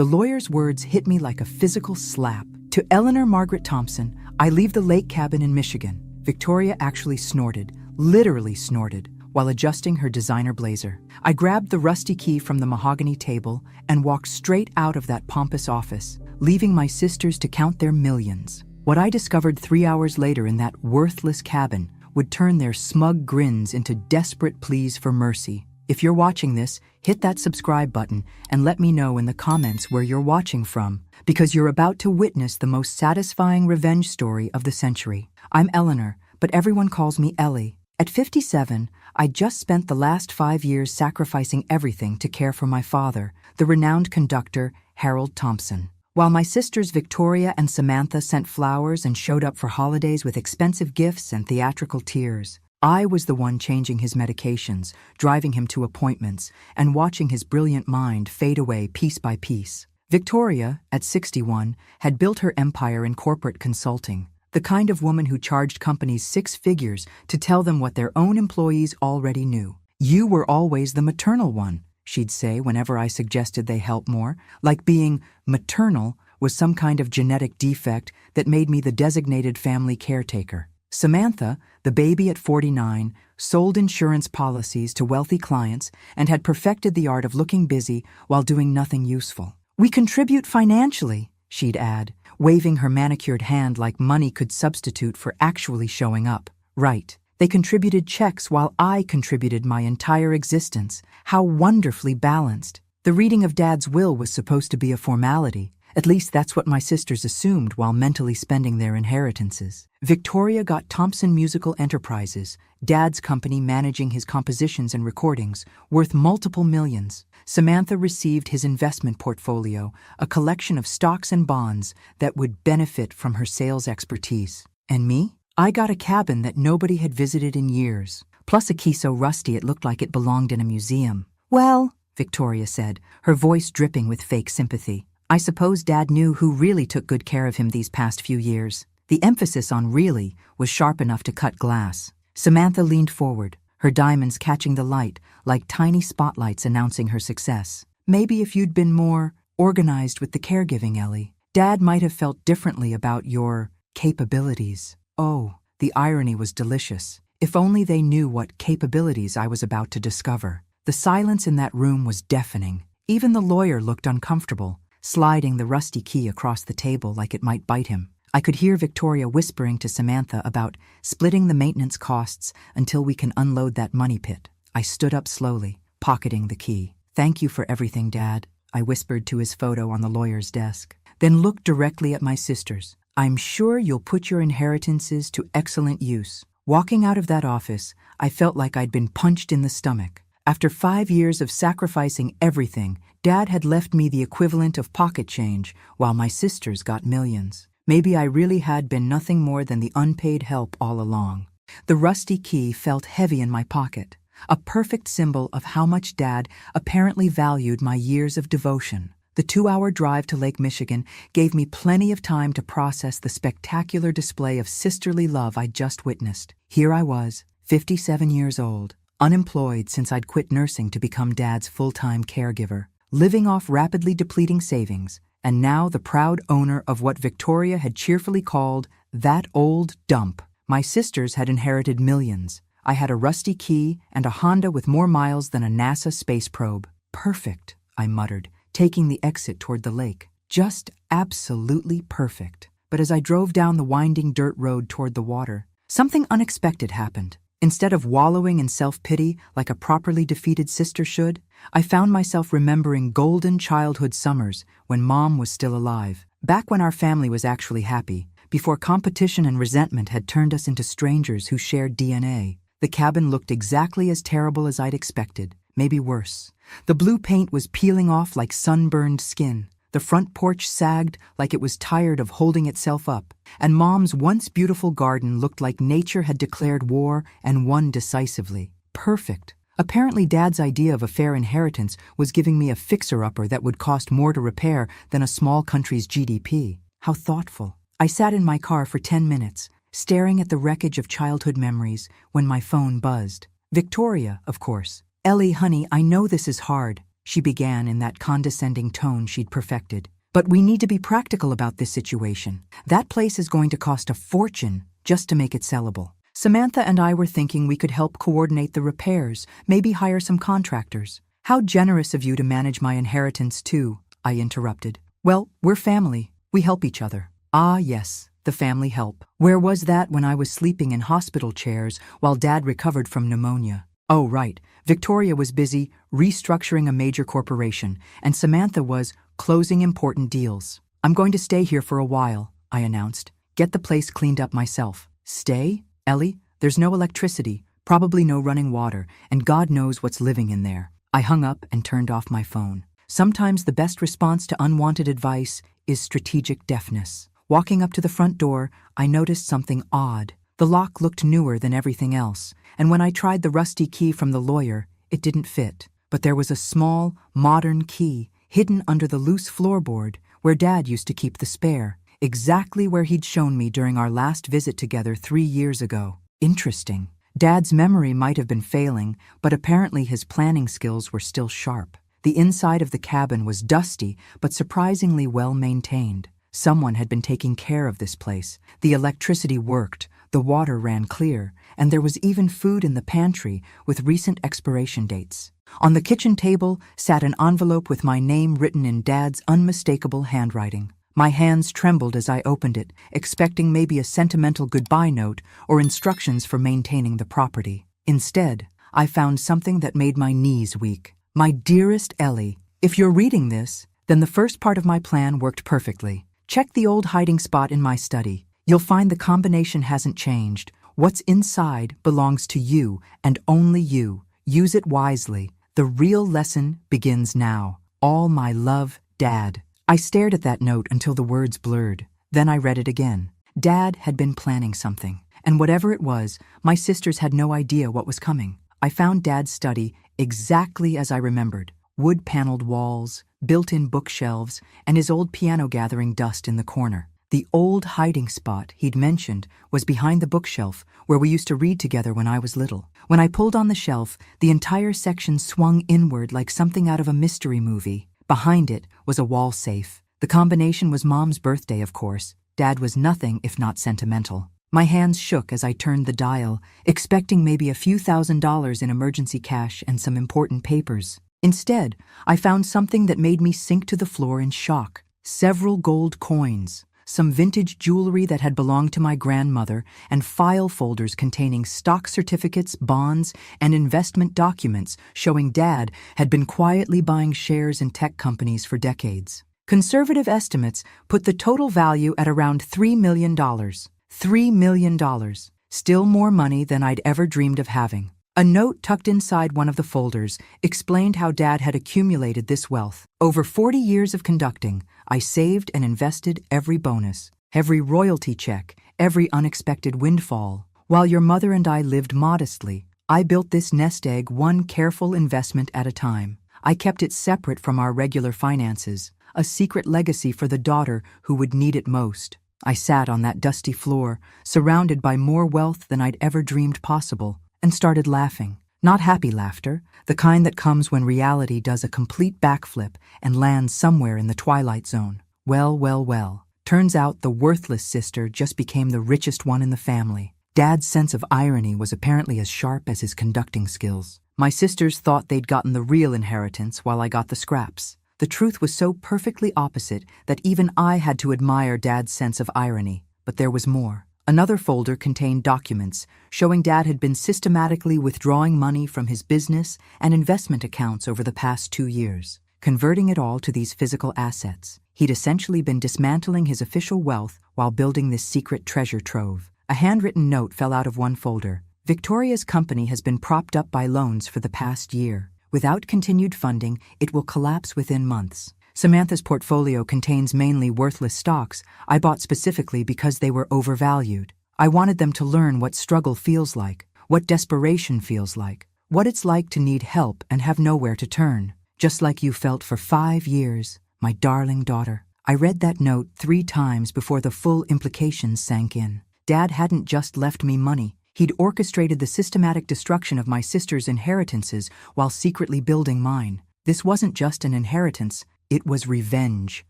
The lawyer's words hit me like a physical slap. To Eleanor Margaret Thompson, I leave the lake cabin in Michigan. Victoria actually snorted, literally snorted, while adjusting her designer blazer. I grabbed the rusty key from the mahogany table and walked straight out of that pompous office, leaving my sisters to count their millions. What I discovered 3 hours later in that worthless cabin would turn their smug grins into desperate pleas for mercy. If you're watching this, hit that subscribe button and let me know in the comments where you're watching from, because you're about to witness the most satisfying revenge story of the century. I'm Eleanor, but everyone calls me Ellie. At 57, I just spent the last 5 years sacrificing everything to care for my father, the renowned conductor Harold Thompson. While my sisters Victoria and Samantha sent flowers and showed up for holidays with expensive gifts and theatrical tears, I was the one changing his medications, driving him to appointments, and watching his brilliant mind fade away piece by piece. Victoria, at 61, had built her empire in corporate consulting, the kind of woman who charged companies 6 figures to tell them what their own employees already knew. "You were always the maternal one," she'd say whenever I suggested they help more, like being maternal was some kind of genetic defect that made me the designated family caretaker. Samantha, the baby at 49, sold insurance policies to wealthy clients and had perfected the art of looking busy while doing nothing useful. "We contribute financially," she'd add, waving her manicured hand like money could substitute for actually showing up. Right. They contributed checks while I contributed my entire existence. How wonderfully balanced. The reading of Dad's will was supposed to be a formality. At least that's what my sisters assumed while mentally spending their inheritances. Victoria got Thompson Musical Enterprises, Dad's company managing his compositions and recordings, worth multiple millions. Samantha received his investment portfolio, a collection of stocks and bonds that would benefit from her sales expertise. And me? I got a cabin that nobody had visited in years, plus a key so rusty it looked like it belonged in a museum. "Well," Victoria said, her voice dripping with fake sympathy, "I suppose Dad knew who really took good care of him these past few years." The emphasis on really was sharp enough to cut glass. Samantha leaned forward, her diamonds catching the light like tiny spotlights announcing her success. "Maybe if you'd been more organized with the caregiving, Ellie, Dad might have felt differently about your capabilities." Oh, the irony was delicious. If only they knew what capabilities I was about to discover. The silence in that room was deafening. Even the lawyer looked uncomfortable, sliding the rusty key across the table like it might bite him. I could hear Victoria whispering to Samantha about splitting the maintenance costs until we can unload that money pit. I stood up slowly, pocketing the key. "Thank you for everything, Dad," I whispered to his photo on the lawyer's desk, then looked directly at my sisters. "I'm sure you'll put your inheritances to excellent use." Walking out of that office, I felt like I'd been punched in the stomach. After 5 years of sacrificing everything, Dad had left me the equivalent of pocket change, while my sisters got millions. Maybe I really had been nothing more than the unpaid help all along. The rusty key felt heavy in my pocket, a perfect symbol of how much Dad apparently valued my years of devotion. The 2-hour drive to Lake Michigan gave me plenty of time to process the spectacular display of sisterly love I'd just witnessed. Here I was, 57 years old, unemployed since I'd quit nursing to become Dad's full-time caregiver, living off rapidly depleting savings, and now the proud owner of what Victoria had cheerfully called that old dump. My sisters had inherited millions. I had a rusty key and a Honda with more miles than a NASA space probe. "Perfect," I muttered, taking the exit toward the lake. Just absolutely perfect. But as I drove down the winding dirt road toward the water, something unexpected happened. Instead of wallowing in self-pity like a properly defeated sister should, I found myself remembering golden childhood summers when Mom was still alive, back when our family was actually happy, before competition and resentment had turned us into strangers who shared DNA. The cabin looked exactly as terrible as I'd expected, maybe worse. The blue paint was peeling off like sunburned skin. The front porch sagged like it was tired of holding itself up, and Mom's once beautiful garden looked like nature had declared war and won decisively. Perfect. Apparently Dad's idea of a fair inheritance was giving me a fixer-upper that would cost more to repair than a small country's GDP. How thoughtful. I sat in my car for 10 minutes, staring at the wreckage of childhood memories, when my phone buzzed. Victoria, of course. "Ellie, honey, I know this is hard," she began in that condescending tone she'd perfected. "But we need to be practical about this situation. That place is going to cost a fortune just to make it sellable." Samantha and I were thinking we could help coordinate the repairs, maybe hire some contractors. "How generous of you to manage my inheritance too," I interrupted. "Well, we're family. We help each other." Ah, yes, the family help. Where was that when I was sleeping in hospital chairs while Dad recovered from pneumonia? Oh, right. Victoria was busy restructuring a major corporation, and Samantha was closing important deals. "I'm going to stay here for a while," I announced. "Get the place cleaned up myself." "Stay? Ellie, there's no electricity, probably no running water, and God knows what's living in there." I hung up and turned off my phone. Sometimes the best response to unwanted advice is strategic deafness. Walking up to the front door, I noticed something odd. The lock looked newer than everything else, and when I tried the rusty key from the lawyer, it didn't fit. But there was a small, modern key hidden under the loose floorboard where Dad used to keep the spare, exactly where he'd shown me during our last visit together 3 years ago. Interesting. Dad's memory might have been failing, but apparently his planning skills were still sharp. The inside of the cabin was dusty, but surprisingly well maintained. Someone had been taking care of this place. The electricity worked, the water ran clear, and there was even food in the pantry with recent expiration dates. On the kitchen table sat an envelope with my name written in Dad's unmistakable handwriting. My hands trembled as I opened it, expecting maybe a sentimental goodbye note or instructions for maintaining the property. Instead, I found something that made my knees weak. "My dearest Ellie, if you're reading this, then the first part of my plan worked perfectly. Check the old hiding spot in my study. You'll find the combination hasn't changed. What's inside belongs to you and only you. Use it wisely. The real lesson begins now. All my love, Dad." I stared at that note until the words blurred. Then I read it again. Dad had been planning something, and whatever it was, my sisters had no idea what was coming. I found Dad's study exactly as I remembered. Wood-paneled walls, built-in bookshelves, and his old piano gathering dust in the corner. The old hiding spot he'd mentioned was behind the bookshelf where we used to read together when I was little. When I pulled on the shelf, the entire section swung inward like something out of a mystery movie. Behind it was a wall safe. The combination was Mom's birthday, of course. Dad was nothing if not sentimental. My hands shook as I turned the dial, expecting maybe a few $1,000s in emergency cash and some important papers. Instead, I found something that made me sink to the floor in shock. Several gold coins, some vintage jewelry that had belonged to my grandmother, and file folders containing stock certificates, bonds, and investment documents showing Dad had been quietly buying shares in tech companies for decades. Conservative estimates put the total value at around $3 million. $3 million. Still more money than I'd ever dreamed of having. A note tucked inside one of the folders explained how Dad had accumulated this wealth. Over 40 years of conducting, I saved and invested every bonus, every royalty check, every unexpected windfall. While your mother and I lived modestly, I built this nest egg one careful investment at a time. I kept it separate from our regular finances, a secret legacy for the daughter who would need it most. I sat on that dusty floor, surrounded by more wealth than I'd ever dreamed possible, and started laughing. Not happy laughter, the kind that comes when reality does a complete backflip and lands somewhere in the twilight zone. Well. Turns out the worthless sister just became the richest one in the family. Dad's sense of irony was apparently as sharp as his conducting skills. My sisters thought they'd gotten the real inheritance while I got the scraps. The truth was so perfectly opposite that even I had to admire Dad's sense of irony. But there was more. Another folder contained documents showing Dad had been systematically withdrawing money from his business and investment accounts over the past 2 years, converting it all to these physical assets. He'd essentially been dismantling his official wealth while building this secret treasure trove. A handwritten note fell out of one folder. "Victoria's company has been propped up by loans for the past year. Without continued funding, it will collapse within months. Samantha's portfolio contains mainly worthless stocks I bought specifically because they were overvalued. I wanted them to learn what struggle feels like, what desperation feels like, what it's like to need help and have nowhere to turn. Just like you felt for 5 years, my darling daughter." I read that note 3 times before the full implications sank in. Dad hadn't just left me money. He'd orchestrated the systematic destruction of my sister's inheritances while secretly building mine. This wasn't just an inheritance, it was revenge,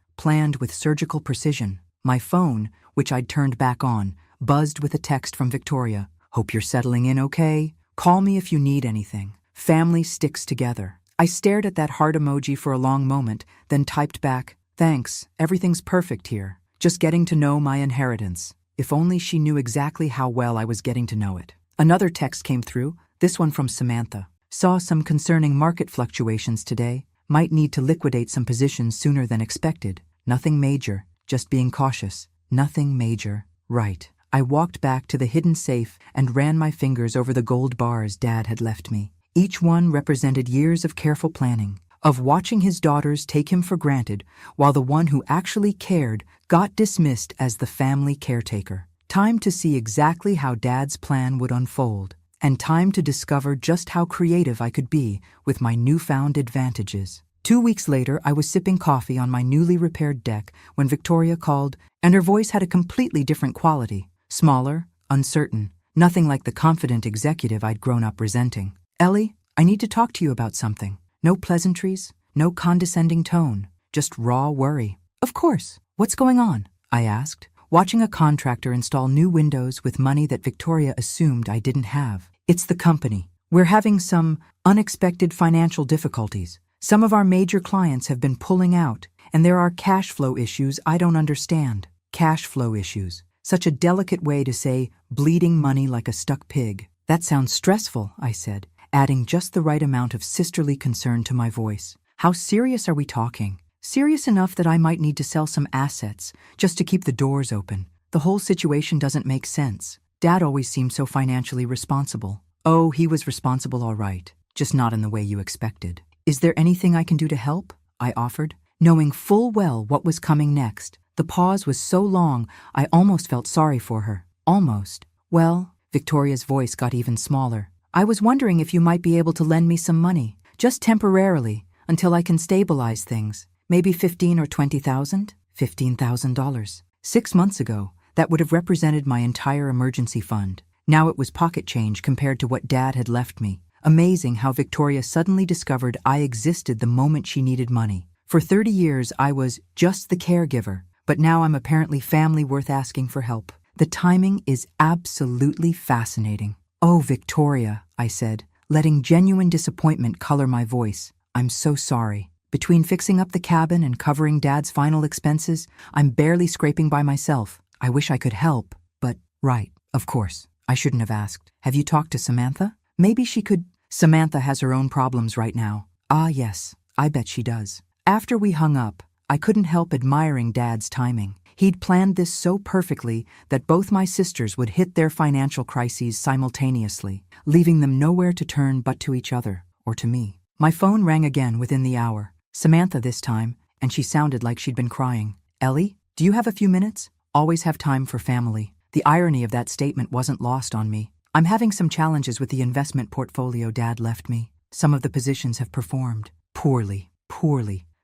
planned with surgical precision. My phone, which I'd turned back on, buzzed with a text from Victoria. "Hope you're settling in okay. Call me if you need anything. Family sticks together." I stared at that heart emoji for a long moment, then typed back, "Thanks, everything's perfect here. Just getting to know my inheritance." If only she knew exactly how well I was getting to know it. Another text came through, this one from Samantha. "Saw some concerning market fluctuations today. Might need to liquidate some positions sooner than expected. Nothing major, just being cautious. Nothing major." Right. I walked back to the hidden safe and ran my fingers over the gold bars Dad had left me. Each one represented years of careful planning, of watching his daughters take him for granted, while the one who actually cared got dismissed as the family caretaker. Time to see exactly how Dad's plan would unfold, and time to discover just how creative I could be with my newfound advantages. 2 weeks later, I was sipping coffee on my newly repaired deck when Victoria called, and her voice had a completely different quality. Smaller, uncertain, nothing like the confident executive I'd grown up resenting. "Ellie, I need to talk to you about something." No pleasantries, no condescending tone, just raw worry. "Of course. What's going on?" I asked, watching a contractor install new windows with money that Victoria assumed I didn't have. "It's the company. We're having some unexpected financial difficulties. Some of our major clients have been pulling out, and there are cash flow issues I don't understand." Cash flow issues. Such a delicate way to say bleeding money like a stuck pig. "That sounds stressful," I said, adding just the right amount of sisterly concern to my voice. "How serious are we talking?" "Serious enough that I might need to sell some assets just to keep the doors open. The whole situation doesn't make sense. Dad always seemed so financially responsible." "Oh, he was responsible all right, just not in the way you expected." "Is there anything I can do to help?" I offered, knowing full well what was coming next. The pause was so long, I almost felt sorry for her. Almost. "Well," Victoria's voice got even smaller. "I was wondering if you might be able to lend me some money, just temporarily, until I can stabilize things. Maybe 15 or 20,000? $15,000. 6 months ago, that would have represented my entire emergency fund. Now it was pocket change compared to what Dad had left me. Amazing how Victoria suddenly discovered I existed the moment she needed money. For 30 years, I was just the caregiver, but now I'm apparently family worth asking for help. The timing is absolutely fascinating." "Oh, Victoria," I said, letting genuine disappointment color my voice. "I'm so sorry. Between fixing up the cabin and covering Dad's final expenses, I'm barely scraping by myself. I wish I could help, but..." "Right, of course. I shouldn't have asked. Have you talked to Samantha? Maybe she could..." "Samantha has her own problems right now." "Ah, yes, I bet she does." After we hung up, I couldn't help admiring Dad's timing. He'd planned this so perfectly that both my sisters would hit their financial crises simultaneously, leaving them nowhere to turn but to each other, or to me. My phone rang again within the hour. Samantha this time, and she sounded like she'd been crying. "Ellie, do you have a few minutes? Always have time for family." The irony of that statement wasn't lost on me. "I'm having some challenges with the investment portfolio Dad left me. Some of the positions have performed poorly.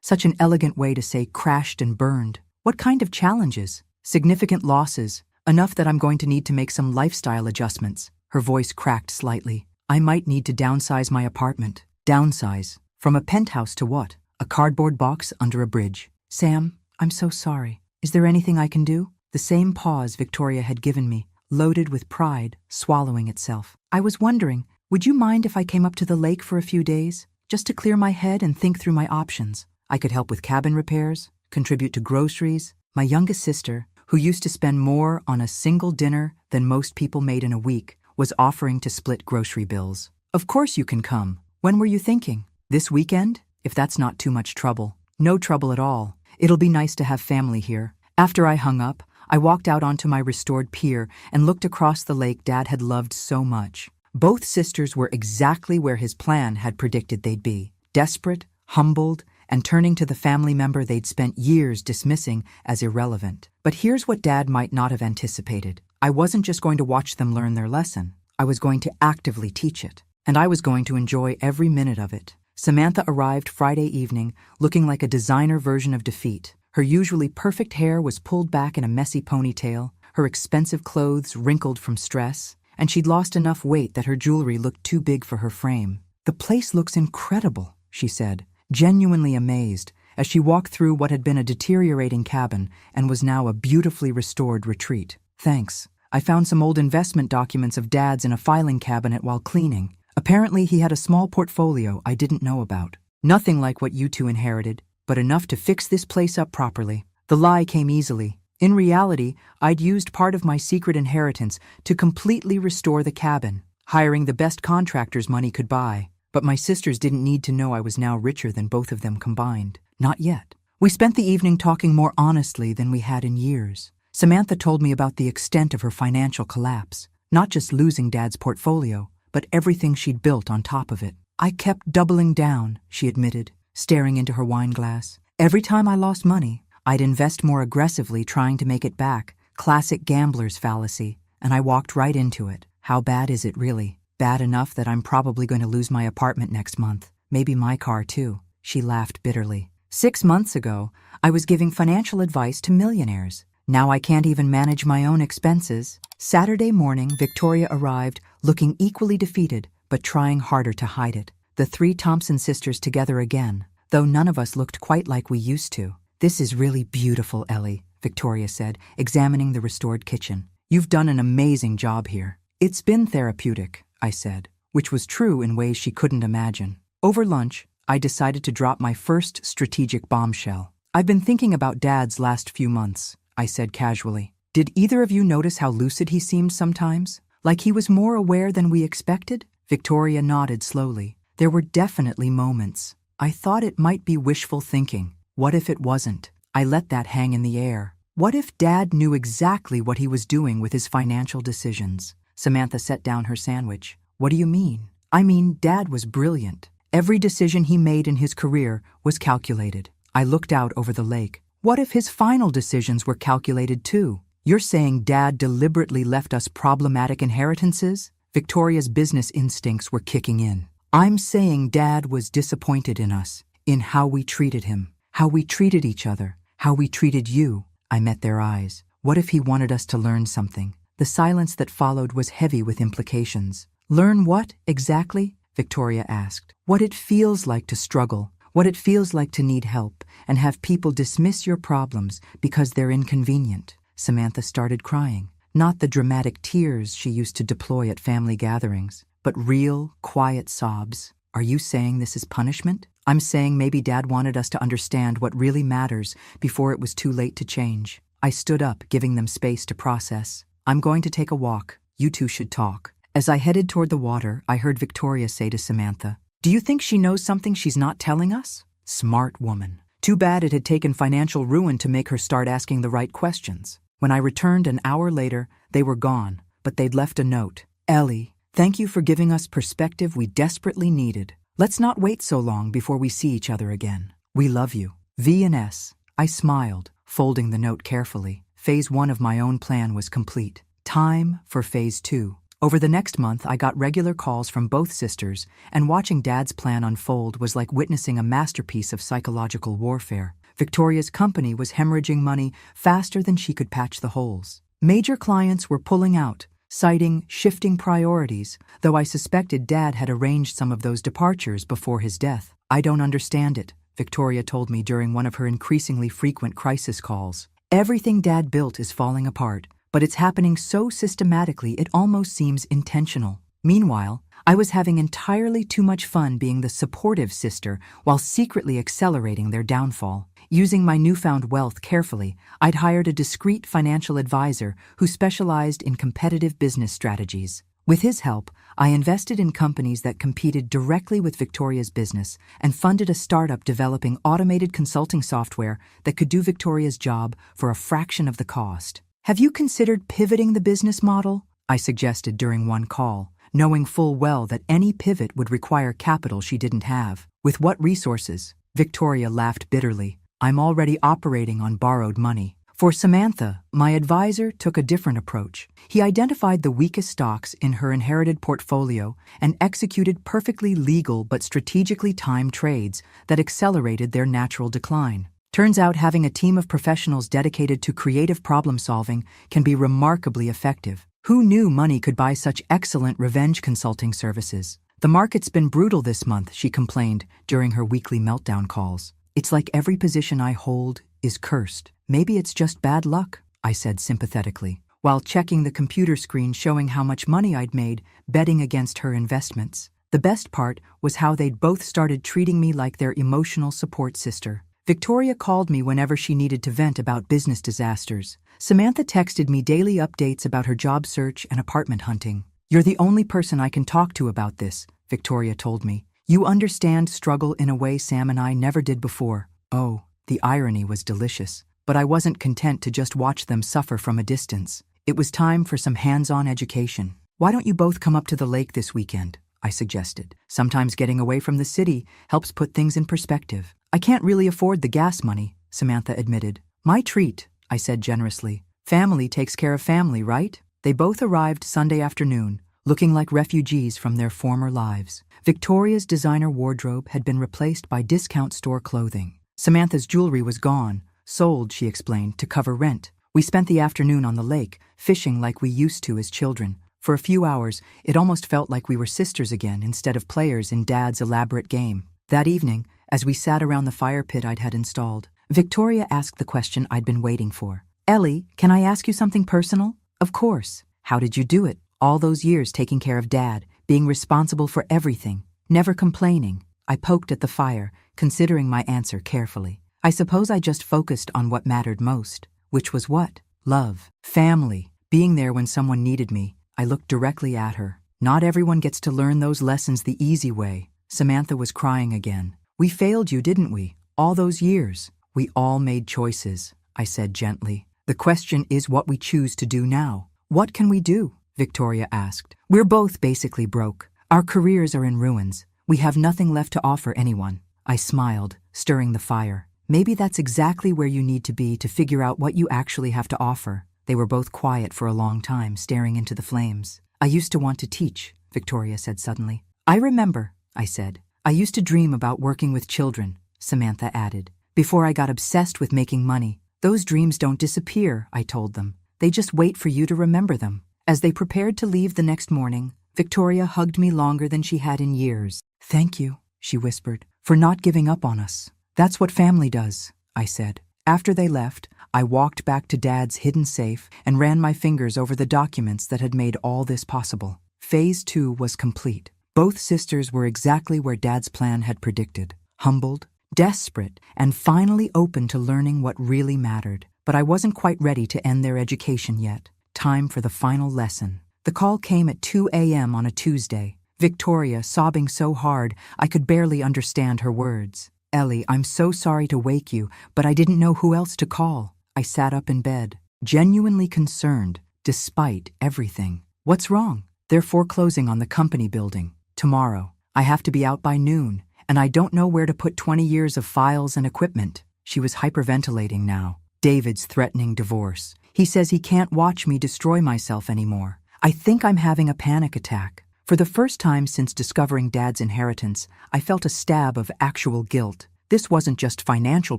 Such an elegant way to say crashed and burned. What kind of challenges?" "Significant losses, enough that I'm going to need to make some lifestyle adjustments." Her voice cracked slightly. "I might need to downsize my apartment." "Downsize? From a penthouse to what? A cardboard box under a bridge." "Sam, I'm so sorry. Is there anything I can do?" The same pause Victoria had given me, loaded with pride, swallowing itself. "I was wondering, would you mind if I came up to the lake for a few days, just to clear my head and think through my options? I could help with cabin repairs, contribute to groceries." My youngest sister, who used to spend more on a single dinner than most people made in a week, was offering to split grocery bills. "Of course you can come. When were you thinking? This weekend? If that's not too much trouble." "No trouble at all. It'll be nice to have family here." After I hung up, I walked out onto my restored pier and looked across the lake Dad had loved so much. Both sisters were exactly where his plan had predicted they'd be. Desperate, humbled, and turning to the family member they'd spent years dismissing as irrelevant. But here's what Dad might not have anticipated. I wasn't just going to watch them learn their lesson. I was going to actively teach it. And I was going to enjoy every minute of it. Samantha arrived Friday evening, looking like a designer version of defeat. Her usually perfect hair was pulled back in a messy ponytail, her expensive clothes wrinkled from stress, and she'd lost enough weight that her jewelry looked too big for her frame. "The place looks incredible," she said, genuinely amazed, as she walked through what had been a deteriorating cabin and was now a beautifully restored retreat. "Thanks. I found some old investment documents of Dad's in a filing cabinet while cleaning. Apparently he had a small portfolio I didn't know about. Nothing like what you two inherited, but enough to fix this place up properly." The lie came easily. In reality, I'd used part of my secret inheritance to completely restore the cabin, hiring the best contractors money could buy. But my sisters didn't need to know I was now richer than both of them combined. Not yet. We spent the evening talking more honestly than we had in years. Samantha told me about the extent of her financial collapse, not just losing Dad's portfolio, but everything she'd built on top of it. "I kept doubling down," she admitted, staring into her wine glass. "Every time I lost money, I'd invest more aggressively trying to make it back. Classic gambler's fallacy. And I walked right into it. How bad is it really? Bad enough that I'm probably going to lose my apartment next month. Maybe my car too." She laughed bitterly. 6 months ago, I was giving financial advice to millionaires. Now I can't even manage my own expenses. Saturday morning, Victoria arrived, looking equally defeated, but trying harder to hide it. The 3 Thompson sisters together again, though none of us looked quite like we used to. "This is really beautiful, Ellie," Victoria said, examining the restored kitchen. "You've done an amazing job here." "It's been therapeutic," I said, which was true in ways she couldn't imagine. Over lunch, I decided to drop my first strategic bombshell. "I've been thinking about Dad's last few months," I said casually. "Did either of you notice how lucid he seemed sometimes? Like he was more aware than we expected?" Victoria nodded slowly. "There were definitely moments. I thought it might be wishful thinking. What if it wasn't? I let that hang in the air. What if Dad knew exactly what he was doing with his financial decisions?" Samantha set down her sandwich. "What do you mean?" "I mean, Dad was brilliant. Every decision he made in his career was calculated." I looked out over the lake. "What if his final decisions were calculated too? You're saying Dad deliberately left us problematic inheritances?" Victoria's business instincts were kicking in. "I'm saying Dad was disappointed in us, in how we treated him, how we treated each other, how we treated you." I met their eyes. "What if he wanted us to learn something?" The silence that followed was heavy with implications. "Learn what, exactly?" Victoria asked. "What it feels like to struggle, what it feels like to need help, and have people dismiss your problems because they're inconvenient." Samantha started crying. Not the dramatic tears she used to deploy at family gatherings, but real, quiet sobs. "Are you saying this is punishment?" "I'm saying maybe Dad wanted us to understand what really matters before it was too late to change." I stood up, giving them space to process. "I'm going to take a walk. You two should talk." As I headed toward the water, I heard Victoria say to Samantha, "Do you think she knows something she's not telling us?" Smart woman. Too bad it had taken financial ruin to make her start asking the right questions. When I returned an hour later, they were gone, but they'd left a note. "Ellie, thank you for giving us perspective we desperately needed. Let's not wait so long before we see each other again. We love you. V&S." I smiled, folding the note carefully. Phase 1 of my own plan was complete. Time for Phase 2. Over the next month, I got regular calls from both sisters, and watching Dad's plan unfold was like witnessing a masterpiece of psychological warfare. Victoria's company was hemorrhaging money faster than she could patch the holes. Major clients were pulling out, citing shifting priorities, though I suspected Dad had arranged some of those departures before his death. "I don't understand it," Victoria told me during one of her increasingly frequent crisis calls. "Everything Dad built is falling apart, but it's happening so systematically it almost seems intentional." Meanwhile, I was having entirely too much fun being the supportive sister while secretly accelerating their downfall. Using my newfound wealth carefully, I'd hired a discreet financial advisor who specialized in competitive business strategies. With his help, I invested in companies that competed directly with Victoria's business and funded a startup developing automated consulting software that could do Victoria's job for a fraction of the cost. "Have you considered pivoting the business model?" I suggested during one call, knowing full well that any pivot would require capital she didn't have. "With what resources?" Victoria laughed bitterly. "I'm already operating on borrowed money." For Samantha, my advisor took a different approach. He identified the weakest stocks in her inherited portfolio and executed perfectly legal but strategically timed trades that accelerated their natural decline. Turns out having a team of professionals dedicated to creative problem-solving can be remarkably effective. Who knew money could buy such excellent revenge consulting services? The market's been brutal this month, she complained during her weekly meltdown calls. It's like every position I hold is cursed. Maybe it's just bad luck, I said sympathetically, while checking the computer screen showing how much money I'd made betting against her investments. The best part was how they'd both started treating me like their emotional support sister. Victoria called me whenever she needed to vent about business disasters. Samantha texted me daily updates about her job search and apartment hunting. You're the only person I can talk to about this, Victoria told me. You understand struggle in a way Sam and I never did before. Oh, the irony was delicious. But I wasn't content to just watch them suffer from a distance. It was time for some hands-on education. Why don't you both come up to the lake this weekend? I suggested. Sometimes getting away from the city helps put things in perspective. I can't really afford the gas money, Samantha admitted. My treat, I said generously. Family takes care of family, right? They both arrived Sunday afternoon, looking like refugees from their former lives. Victoria's designer wardrobe had been replaced by discount store clothing. Samantha's jewelry was gone, sold, she explained, to cover rent. We spent the afternoon on the lake, fishing like we used to as children. For a few hours, it almost felt like we were sisters again instead of players in Dad's elaborate game. That evening, as we sat around the fire pit I'd had installed, Victoria asked the question I'd been waiting for. Ellie, can I ask you something personal? Of course. How did you do it? All those years taking care of Dad, being responsible for everything, never complaining. I poked at the fire, considering my answer carefully. I suppose I just focused on what mattered most, which was what? Love, family, being there when someone needed me. I looked directly at her. Not everyone gets to learn those lessons the easy way. Samantha was crying again. We failed you, didn't we? All those years. We all made choices, I said gently. The question is what we choose to do now. What can we do? Victoria asked. We're both basically broke. Our careers are in ruins. We have nothing left to offer anyone. I smiled, stirring the fire. Maybe that's exactly where you need to be to figure out what you actually have to offer. They were both quiet for a long time, staring into the flames. I used to want to teach, Victoria said suddenly. I remember, I said. I used to dream about working with children, Samantha added. Before I got obsessed with making money. Those dreams don't disappear, I told them. They just wait for you to remember them. As they prepared to leave the next morning, Victoria hugged me longer than she had in years. Thank you, she whispered, for not giving up on us. That's what family does, I said. After they left, I walked back to Dad's hidden safe and ran my fingers over the documents that had made all this possible. Phase 2 was complete. Both sisters were exactly where Dad's plan had predicted. Humbled, desperate, and finally open to learning what really mattered. But I wasn't quite ready to end their education yet. Time for the final lesson. The call came at 2 a.m. on a Tuesday. Victoria, sobbing so hard I could barely understand her words. Ellie, I'm so sorry to wake you, but I didn't know who else to call. I sat up in bed, genuinely concerned, despite everything. What's wrong? They're foreclosing on the company building. Tomorrow. I have to be out by noon, and I don't know where to put 20 years of files and equipment. She was hyperventilating now. David's threatening divorce. He says he can't watch me destroy myself anymore. I think I'm having a panic attack. For the first time since discovering Dad's inheritance, I felt a stab of actual guilt. This wasn't just financial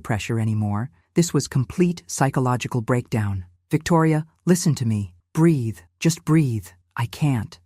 pressure anymore. This was complete psychological breakdown. Victoria, listen to me. Breathe. Just breathe. I can't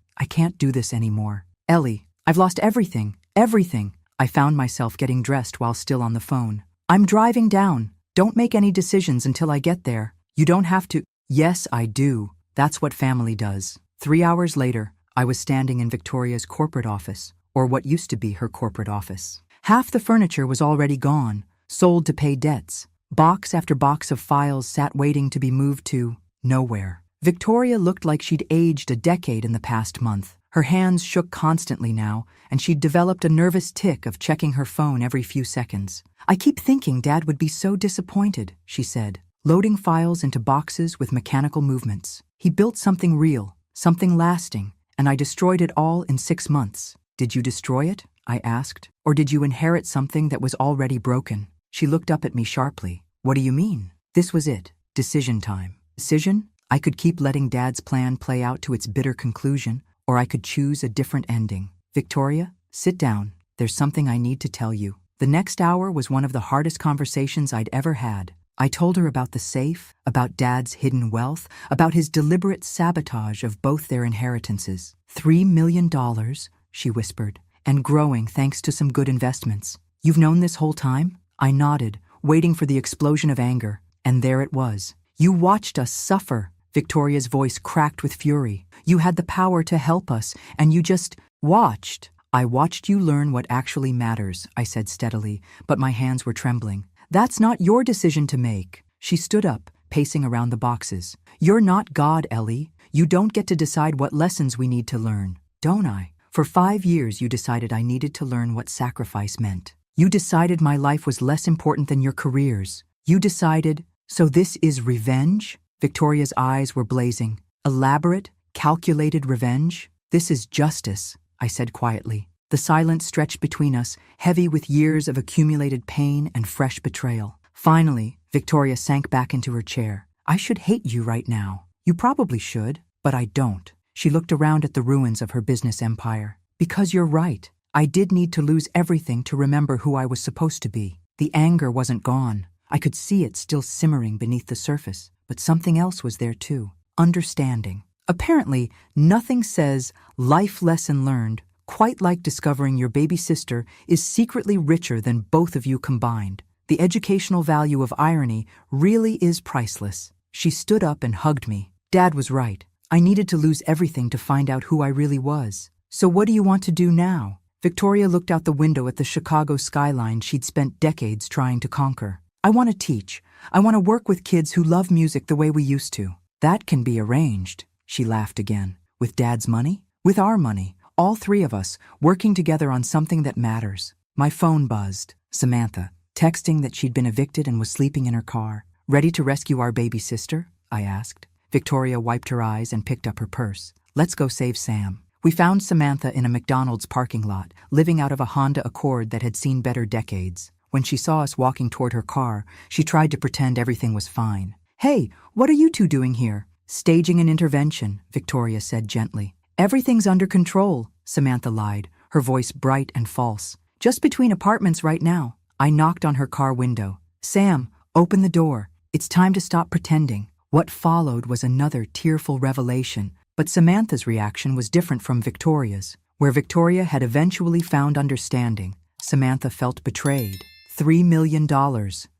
do this anymore. Ellie, I've lost everything. Everything. I found myself getting dressed while still on the phone. I'm driving down. Don't make any decisions until I get there. You don't have to. Yes, I do. That's what family does. 3 hours later, I was standing in Victoria's corporate office, or what used to be her corporate office. Half the furniture was already gone, sold to pay debts. Box after box of files sat waiting to be moved to nowhere. Victoria looked like she'd aged a decade in the past month. Her hands shook constantly now, and she'd developed a nervous tic of checking her phone every few seconds. I keep thinking Dad would be so disappointed, she said, loading files into boxes with mechanical movements. He built something real, something lasting, and I destroyed it all in 6 months. Did you destroy it? I asked. Or did you inherit something that was already broken? She looked up at me sharply. What do you mean? This was it. Decision time. Decision? I could keep letting Dad's plan play out to its bitter conclusion, or I could choose a different ending. Victoria, sit down. There's something I need to tell you. The next hour was one of the hardest conversations I'd ever had. I told her about the safe, about Dad's hidden wealth, about his deliberate sabotage of both their inheritances. $3 million, she whispered, and growing thanks to some good investments. You've known this whole time? I nodded, waiting for the explosion of anger, and there it was. You watched us suffer. Victoria's voice cracked with fury. You had the power to help us, and you just watched. I watched you learn what actually matters, I said steadily, but my hands were trembling. That's not your decision to make. She stood up, pacing around the boxes. You're not God, Ellie. You don't get to decide what lessons we need to learn, don't I? For 5 years you decided I needed to learn what sacrifice meant. You decided my life was less important than your careers. You decided, so this is revenge? Victoria's eyes were blazing. Elaborate, calculated revenge? This is justice, I said quietly. The silence stretched between us, heavy with years of accumulated pain and fresh betrayal. Finally, Victoria sank back into her chair. I should hate you right now. You probably should, but I don't. She looked around at the ruins of her business empire. Because you're right. I did need to lose everything to remember who I was supposed to be. The anger wasn't gone. I could see it still simmering beneath the surface, but something else was there too. Understanding. Apparently, nothing says life lesson learned quite like discovering your baby sister is secretly richer than both of you combined. The educational value of irony really is priceless. She stood up and hugged me. Dad was right. I needed to lose everything to find out who I really was. So what do you want to do now? Victoria looked out the window at the Chicago skyline she'd spent decades trying to conquer. I want to teach. I want to work with kids who love music the way we used to. That can be arranged. She laughed again. With Dad's money? With our money. All 3 of us, working together on something that matters. My phone buzzed. Samantha, texting that she'd been evicted and was sleeping in her car. Ready to rescue our baby sister? I asked. Victoria wiped her eyes and picked up her purse. Let's go save Sam. We found Samantha in a McDonald's parking lot, living out of a Honda Accord that had seen better decades. When she saw us walking toward her car, she tried to pretend everything was fine. Hey, what are you 2 doing here? Staging an intervention, Victoria said gently. Everything's under control, Samantha lied, her voice bright and false. Just between apartments right now. I knocked on her car window. Sam, open the door. It's time to stop pretending. What followed was another tearful revelation, but Samantha's reaction was different from Victoria's. Where Victoria had eventually found understanding, Samantha felt betrayed. $3 million,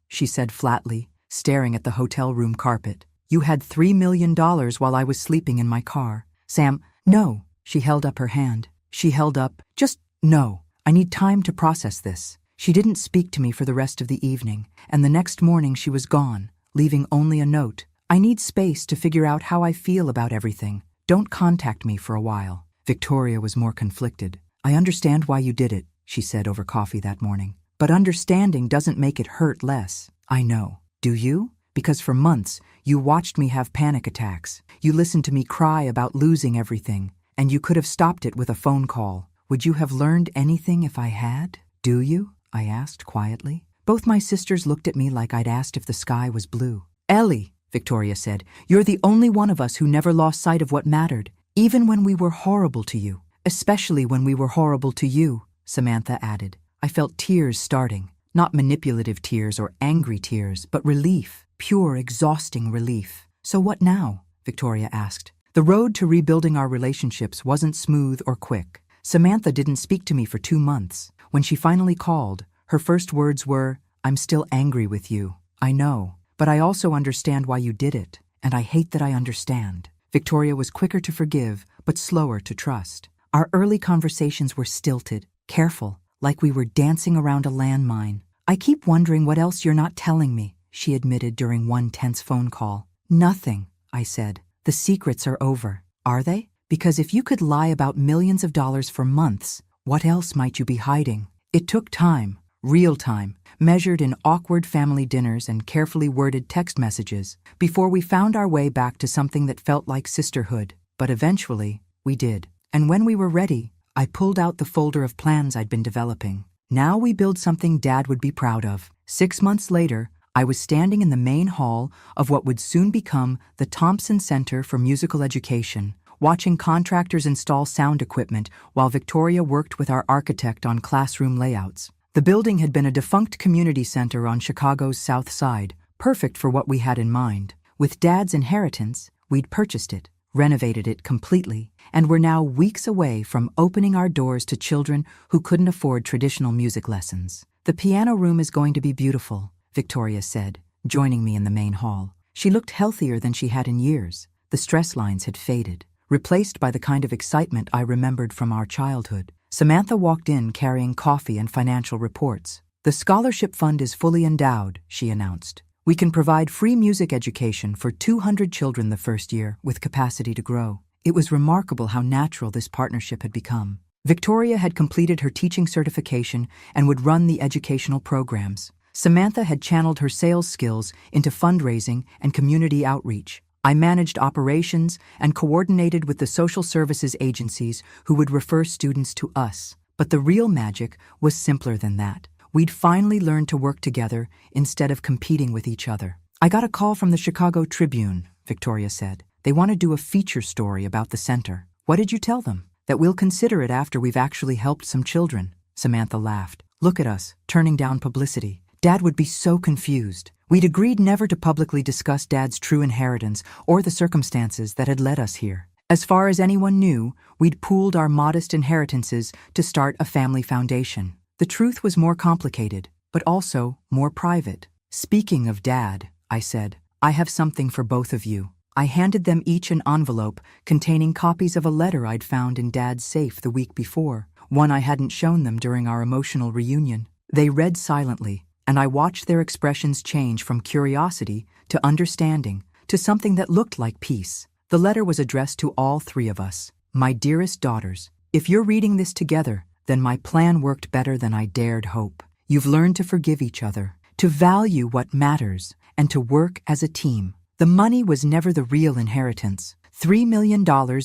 she said flatly, staring at the hotel room carpet. You had $3 million while I was sleeping in my car. Sam, no. She held up her hand. Just no. I need time to process this. She didn't speak to me for the rest of the evening, and the next morning she was gone, leaving only a note. I need space to figure out how I feel about everything. Don't contact me for a while. Victoria was more conflicted. I understand why you did it, she said over coffee that morning. But understanding doesn't make it hurt less. I know. Do you? Because for months, you watched me have panic attacks. You listened to me cry about losing everything, and you could have stopped it with a phone call. Would you have learned anything if I had? Do you? I asked quietly. Both my sisters looked at me like I'd asked if the sky was blue. Ellie, Victoria said, you're the only one of us who never lost sight of what mattered, even when we were horrible to you. Especially when we were horrible to you, Samantha added. I felt tears starting, not manipulative tears or angry tears, but relief, pure, exhausting relief. So what now? Victoria asked. The road to rebuilding our relationships wasn't smooth or quick. Samantha didn't speak to me for 2 months. When she finally called, her first words were, I'm still angry with you. I know, but I also understand why you did it, and I hate that I understand. Victoria was quicker to forgive, but slower to trust. Our early conversations were stilted, careful, like we were dancing around a landmine. I keep wondering what else you're not telling me, she admitted during one tense phone call. Nothing, I said. The secrets are over. Are they? Because if you could lie about millions of dollars for months, what else might you be hiding? It took time, real time, measured in awkward family dinners and carefully worded text messages, before we found our way back to something that felt like sisterhood. But eventually, we did. And when we were ready, I pulled out the folder of plans I'd been developing. Now we build something Dad would be proud of. 6 months later, I was standing in the main hall of what would soon become the Thompson Center for Musical Education, watching contractors install sound equipment while Victoria worked with our architect on classroom layouts. The building had been a defunct community center on Chicago's South Side, perfect for what we had in mind. With Dad's inheritance, we'd purchased it, renovated it completely, and we're now weeks away from opening our doors to children who couldn't afford traditional music lessons. The piano room is going to be beautiful, Victoria said, joining me in the main hall. She looked healthier than she had in years. The stress lines had faded, replaced by the kind of excitement I remembered from our childhood. Samantha walked in carrying coffee and financial reports. The scholarship fund is fully endowed, she announced. We can provide free music education for 200 children the first year, with capacity to grow. It was remarkable how natural this partnership had become. Victoria had completed her teaching certification and would run the educational programs. Samantha had channeled her sales skills into fundraising and community outreach. I managed operations and coordinated with the social services agencies who would refer students to us. But the real magic was simpler than that. We'd finally learned to work together instead of competing with each other. I got a call from the Chicago Tribune, Victoria said. They want to do a feature story about the center. What did you tell them? That we'll consider it after we've actually helped some children. Samantha laughed. Look at us, turning down publicity. Dad would be so confused. We'd agreed never to publicly discuss Dad's true inheritance or the circumstances that had led us here. As far as anyone knew, we'd pooled our modest inheritances to start a family foundation. The truth was more complicated, but also more private. Speaking of Dad, I said, I have something for both of you. I handed them each an envelope containing copies of a letter I'd found in Dad's safe the week before, one I hadn't shown them during our emotional reunion. They read silently, and I watched their expressions change from curiosity to understanding to something that looked like peace. The letter was addressed to all three of us. My dearest daughters, if you're reading this together, then my plan worked better than I dared hope. You've learned to forgive each other, to value what matters, and to work as a team. The money was never the real inheritance. $3 million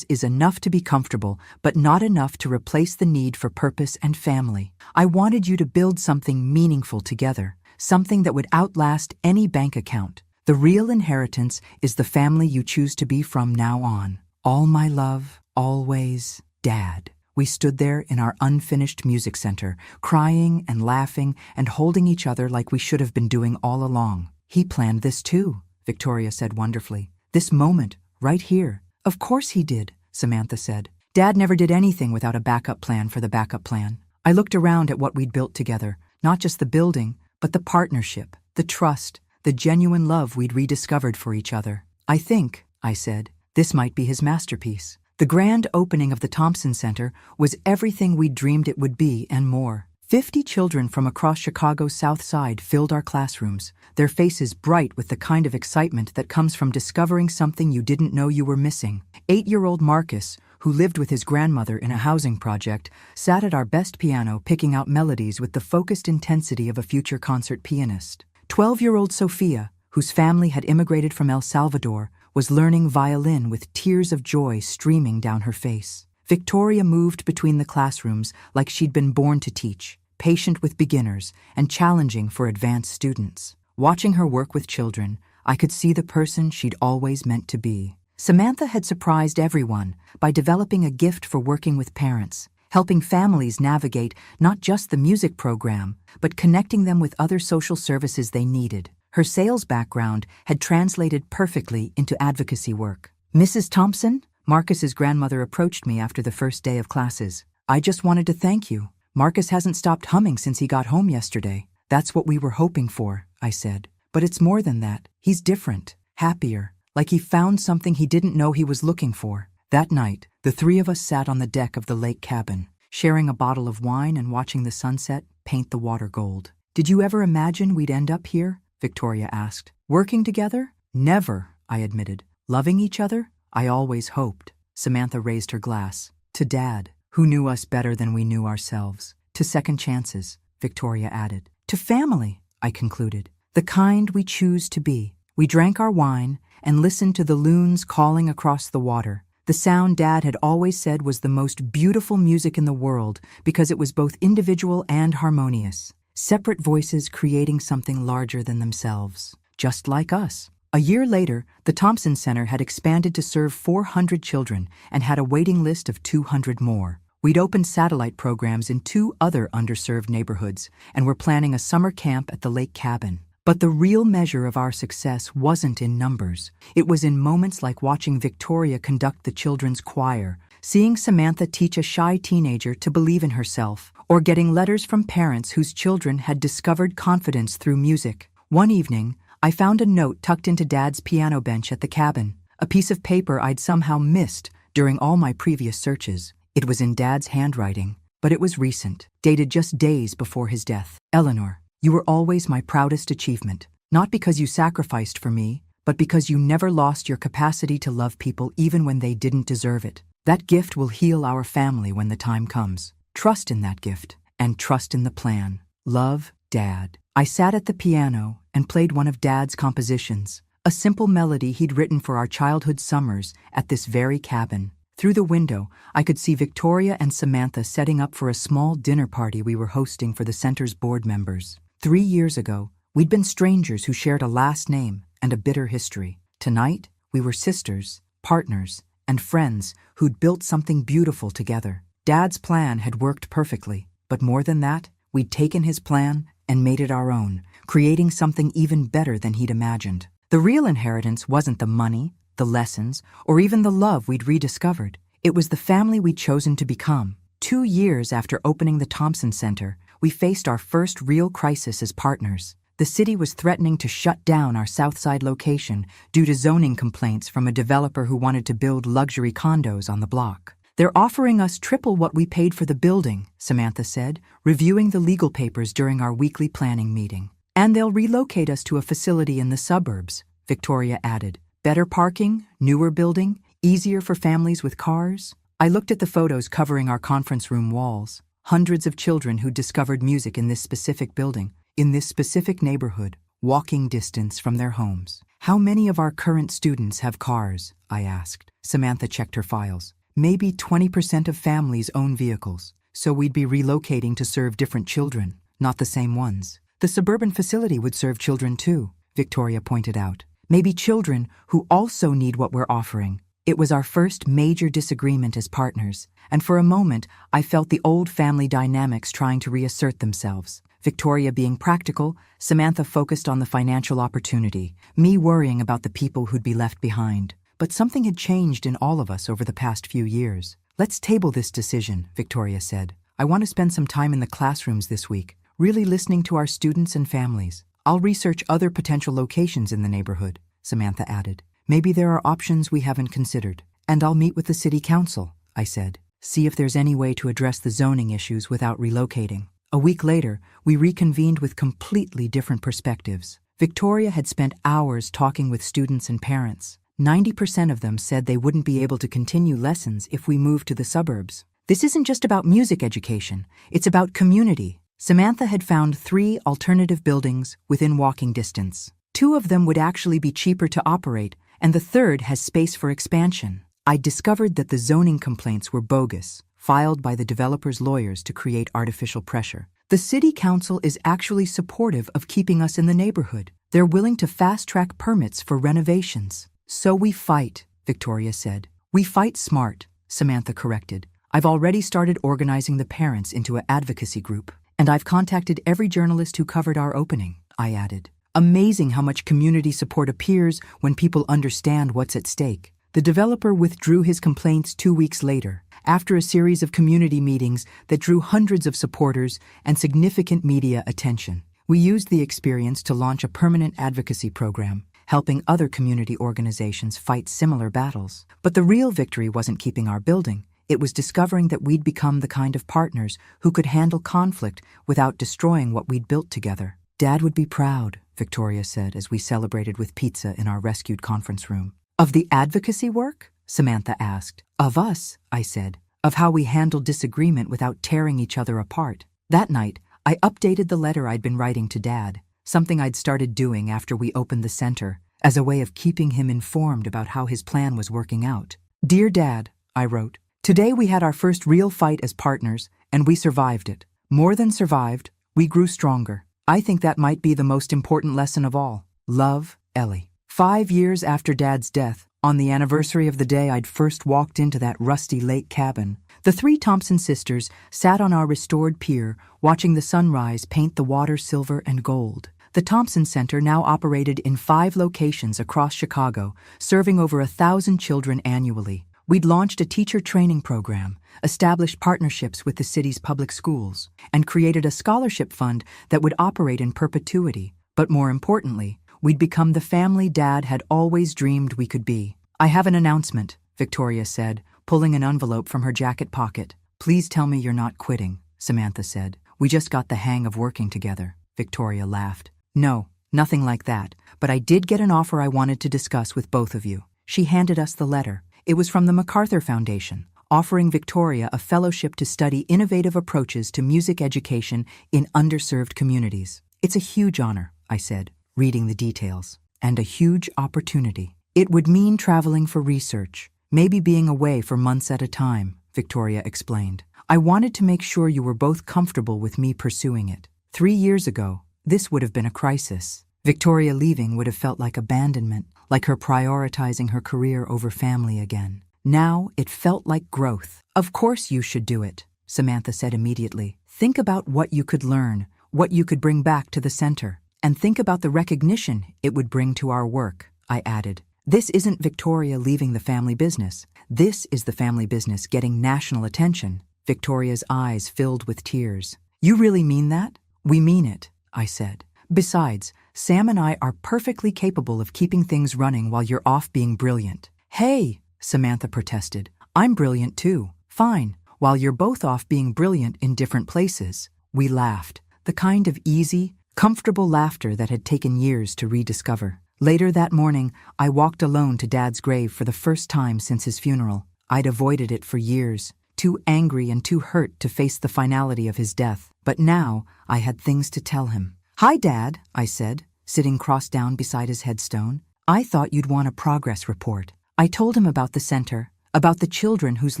is enough to be comfortable, but not enough to replace the need for purpose and family. I wanted you to build something meaningful together, something that would outlast any bank account. The real inheritance is the family you choose to be from now on. All my love, always, Dad. We stood there in our unfinished music center, crying and laughing and holding each other like we should have been doing all along. He planned this too, Victoria said wonderfully. This moment, right here. Of course he did, Samantha said. Dad never did anything without a backup plan for the backup plan. I looked around at what we'd built together, not just the building, but the partnership, the trust, the genuine love we'd rediscovered for each other. I think, I said, this might be his masterpiece. The grand opening of the Thompson Center was everything we dreamed it would be and more. 50 children from across Chicago's South Side filled our classrooms, their faces bright with the kind of excitement that comes from discovering something you didn't know you were missing. 8-year-old Marcus, who lived with his grandmother in a housing project, sat at our best piano picking out melodies with the focused intensity of a future concert pianist. 12-year-old Sophia, whose family had immigrated from El Salvador, was learning violin with tears of joy streaming down her face. Victoria moved between the classrooms like she'd been born to teach, patient with beginners and challenging for advanced students. Watching her work with children, I could see the person she'd always meant to be. Samantha had surprised everyone by developing a gift for working with parents, helping families navigate not just the music program, but connecting them with other social services they needed. Her sales background had translated perfectly into advocacy work. Mrs. Thompson, Marcus's grandmother approached me after the first day of classes. I just wanted to thank you. Marcus hasn't stopped humming since he got home yesterday. That's what we were hoping for, I said. But it's more than that. He's different, happier, like he found something he didn't know he was looking for. That night, the three of us sat on the deck of the lake cabin, sharing a bottle of wine and watching the sunset paint the water gold. Did you ever imagine we'd end up here? Victoria asked. Working together? Never, I admitted. Loving each other? I always hoped. Samantha raised her glass. To Dad, who knew us better than we knew ourselves. To second chances, Victoria added. To family, I concluded. The kind we choose to be. We drank our wine and listened to the loons calling across the water. The sound Dad had always said was the most beautiful music in the world because it was both individual and harmonious. Separate voices creating something larger than themselves, just like us. A year later, the Thompson Center had expanded to serve 400 children and had a waiting list of 200 more. We'd opened satellite programs in 2 other underserved neighborhoods and were planning a summer camp at the lake cabin. But the real measure of our success wasn't in numbers. It was in moments like watching Victoria conduct the children's choir, seeing Samantha teach a shy teenager to believe in herself, or getting letters from parents whose children had discovered confidence through music. One evening, I found a note tucked into Dad's piano bench at the cabin, a piece of paper I'd somehow missed during all my previous searches. It was in Dad's handwriting, but it was recent, dated just days before his death. Eleanor, you were always my proudest achievement, not because you sacrificed for me, but because you never lost your capacity to love people even when they didn't deserve it. That gift will heal our family when the time comes. Trust in that gift, and trust in the plan. Love, Dad. I sat at the piano and played one of Dad's compositions, a simple melody he'd written for our childhood summers at this very cabin. Through the window, I could see Victoria and Samantha setting up for a small dinner party we were hosting for the center's board members. 3 years ago, we'd been strangers who shared a last name and a bitter history. Tonight, we were sisters, partners, and friends who'd built something beautiful together. Dad's plan had worked perfectly, but more than that, we'd taken his plan and made it our own, creating something even better than he'd imagined. The real inheritance wasn't the money, the lessons, or even the love we'd rediscovered. It was the family we'd chosen to become. 2 years after opening the Thompson Center, we faced our first real crisis as partners. The city was threatening to shut down our Southside location due to zoning complaints from a developer who wanted to build luxury condos on the block. They're offering us triple what we paid for the building, Samantha said, reviewing the legal papers during our weekly planning meeting. And they'll relocate us to a facility in the suburbs, Victoria added. Better parking, newer building, easier for families with cars. I looked at the photos covering our conference room walls. Hundreds of children who discovered music in this specific building, in this specific neighborhood, walking distance from their homes. How many of our current students have cars? I asked. Samantha checked her files. Maybe 20% of families own vehicles, so we'd be relocating to serve different children, not the same ones. The suburban facility would serve children too, Victoria pointed out. Maybe children who also need what we're offering. It was our first major disagreement as partners, and for a moment, I felt the old family dynamics trying to reassert themselves. Victoria being practical, Samantha focused on the financial opportunity, me worrying about the people who'd be left behind. But something had changed in all of us over the past few years. Let's table this decision, Victoria said. I want to spend some time in the classrooms this week, really listening to our students and families. I'll research other potential locations in the neighborhood, Samantha added. Maybe there are options we haven't considered. And I'll meet with the city council, I said. See if there's any way to address the zoning issues without relocating. A week later, we reconvened with completely different perspectives. Victoria had spent hours talking with students and parents. 90% of them said they wouldn't be able to continue lessons if we moved to the suburbs. This isn't just about music education, it's about community. Samantha had found 3 alternative buildings within walking distance. 2 of them would actually be cheaper to operate, and the third has space for expansion. I discovered that the zoning complaints were bogus, filed by the developer's lawyers to create artificial pressure. The city council is actually supportive of keeping us in the neighborhood. They're willing to fast-track permits for renovations. So we fight, Victoria said. We fight smart, Samantha corrected. I've already started organizing the parents into an advocacy group, and I've contacted every journalist who covered our opening, I added. Amazing how much community support appears when people understand what's at stake. The developer withdrew his complaints 2 weeks later, after a series of community meetings that drew hundreds of supporters and significant media attention. We used the experience to launch a permanent advocacy program, helping other community organizations fight similar battles. But the real victory wasn't keeping our building. It was discovering that we'd become the kind of partners who could handle conflict without destroying what we'd built together. Dad would be proud, Victoria said as we celebrated with pizza in our rescued conference room. Of the advocacy work? Samantha asked. Of us, I said. Of how we handled disagreement without tearing each other apart. That night, I updated the letter I'd been writing to Dad, something I'd started doing after we opened the center, as a way of keeping him informed about how his plan was working out. Dear Dad, I wrote, today we had our first real fight as partners, and we survived it. More than survived, we grew stronger. I think that might be the most important lesson of all. Love, Ellie. 5 years after Dad's death, on the anniversary of the day I'd first walked into that rusty lake cabin, the 3 Thompson sisters sat on our restored pier, watching the sunrise paint the water silver and gold. The Thompson Center now operated in 5 locations across Chicago, serving over 1,000 children annually. We'd launched a teacher training program, established partnerships with the city's public schools, and created a scholarship fund that would operate in perpetuity. But more importantly, we'd become the family Dad had always dreamed we could be. "I have an announcement," Victoria said, pulling an envelope from her jacket pocket. "Please tell me you're not quitting," Samantha said. "We just got the hang of working together." Victoria laughed. "No, nothing like that, but I did get an offer I wanted to discuss with both of you." She handed us the letter. It was from the MacArthur Foundation, offering Victoria a fellowship to study innovative approaches to music education in underserved communities. "It's a huge honor," I said, reading the details, "and a huge opportunity. It would mean traveling for research, maybe being away for months at a time," Victoria explained. "I wanted to make sure you were both comfortable with me pursuing it. 3 years ago, this would have been a crisis. Victoria leaving would have felt like abandonment, like her prioritizing her career over family again. Now it felt like growth." "Of course you should do it," Samantha said immediately. "Think about what you could learn, what you could bring back to the center, and think about the recognition it would bring to our work," I added. "This isn't Victoria leaving the family business. This is the family business getting national attention." Victoria's eyes filled with tears. "You really mean that?" "We mean it," I said. "Besides, Sam and I are perfectly capable of keeping things running while you're off being brilliant." "Hey," Samantha protested. "I'm brilliant too." "Fine, while you're both off being brilliant in different places." We laughed, the kind of easy, comfortable laughter that had taken years to rediscover. Later that morning, I walked alone to Dad's grave for the first time since his funeral. I'd avoided it for years, too angry and too hurt to face the finality of his death. But now, I had things to tell him. "Hi, Dad," I said, sitting cross-down beside his headstone. "I thought you'd want a progress report." I told him about the center, about the children whose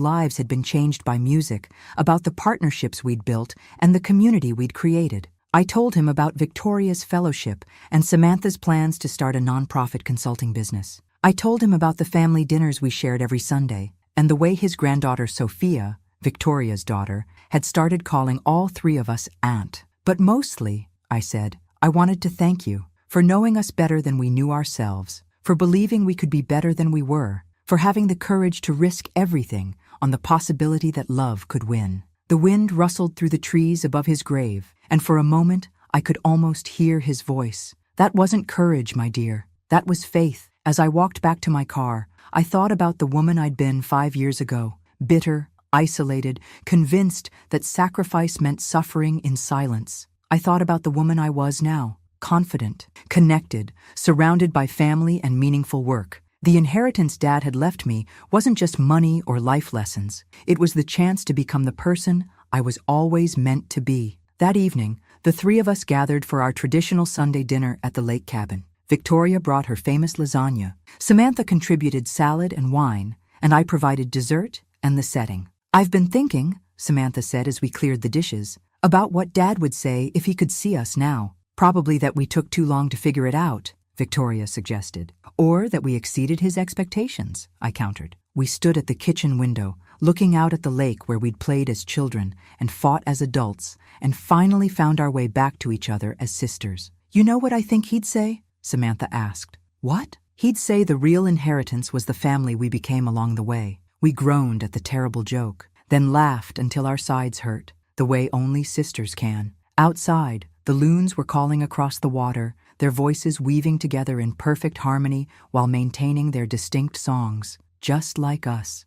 lives had been changed by music, about the partnerships we'd built, and the community we'd created. I told him about Victoria's fellowship and Samantha's plans to start a nonprofit consulting business. I told him about the family dinners we shared every Sunday, and the way his granddaughter Sophia, Victoria's daughter, had started calling all 3 of us Aunt. "But mostly," I said, "I wanted to thank you for knowing us better than we knew ourselves, for believing we could be better than we were, for having the courage to risk everything on the possibility that love could win." The wind rustled through the trees above his grave, and for a moment I could almost hear his voice. "That wasn't courage, my dear. That was faith." As I walked back to my car, I thought about the woman I'd been 5 years ago, bitter, isolated, convinced that sacrifice meant suffering in silence. I thought about the woman I was now, confident, connected, surrounded by family and meaningful work. The inheritance Dad had left me wasn't just money or life lessons. It was the chance to become the person I was always meant to be. That evening, the 3 of us gathered for our traditional Sunday dinner at the lake cabin. Victoria brought her famous lasagna. Samantha contributed salad and wine, and I provided dessert and the setting. "I've been thinking," Samantha said as we cleared the dishes, "about what Dad would say if he could see us now. Probably that we took too long to figure it out," Victoria suggested. "Or that we exceeded his expectations," I countered. We stood at the kitchen window, looking out at the lake where we'd played as children and fought as adults, and finally found our way back to each other as sisters. "You know what I think he'd say?" Samantha asked. "What?" "He'd say the real inheritance was the family we became along the way." We groaned at the terrible joke, then laughed until our sides hurt, the way only sisters can. Outside, the loons were calling across the water, their voices weaving together in perfect harmony while maintaining their distinct songs, just like us.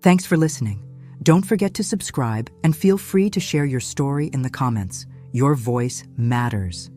Thanks for listening. Don't forget to subscribe and feel free to share your story in the comments. Your voice matters.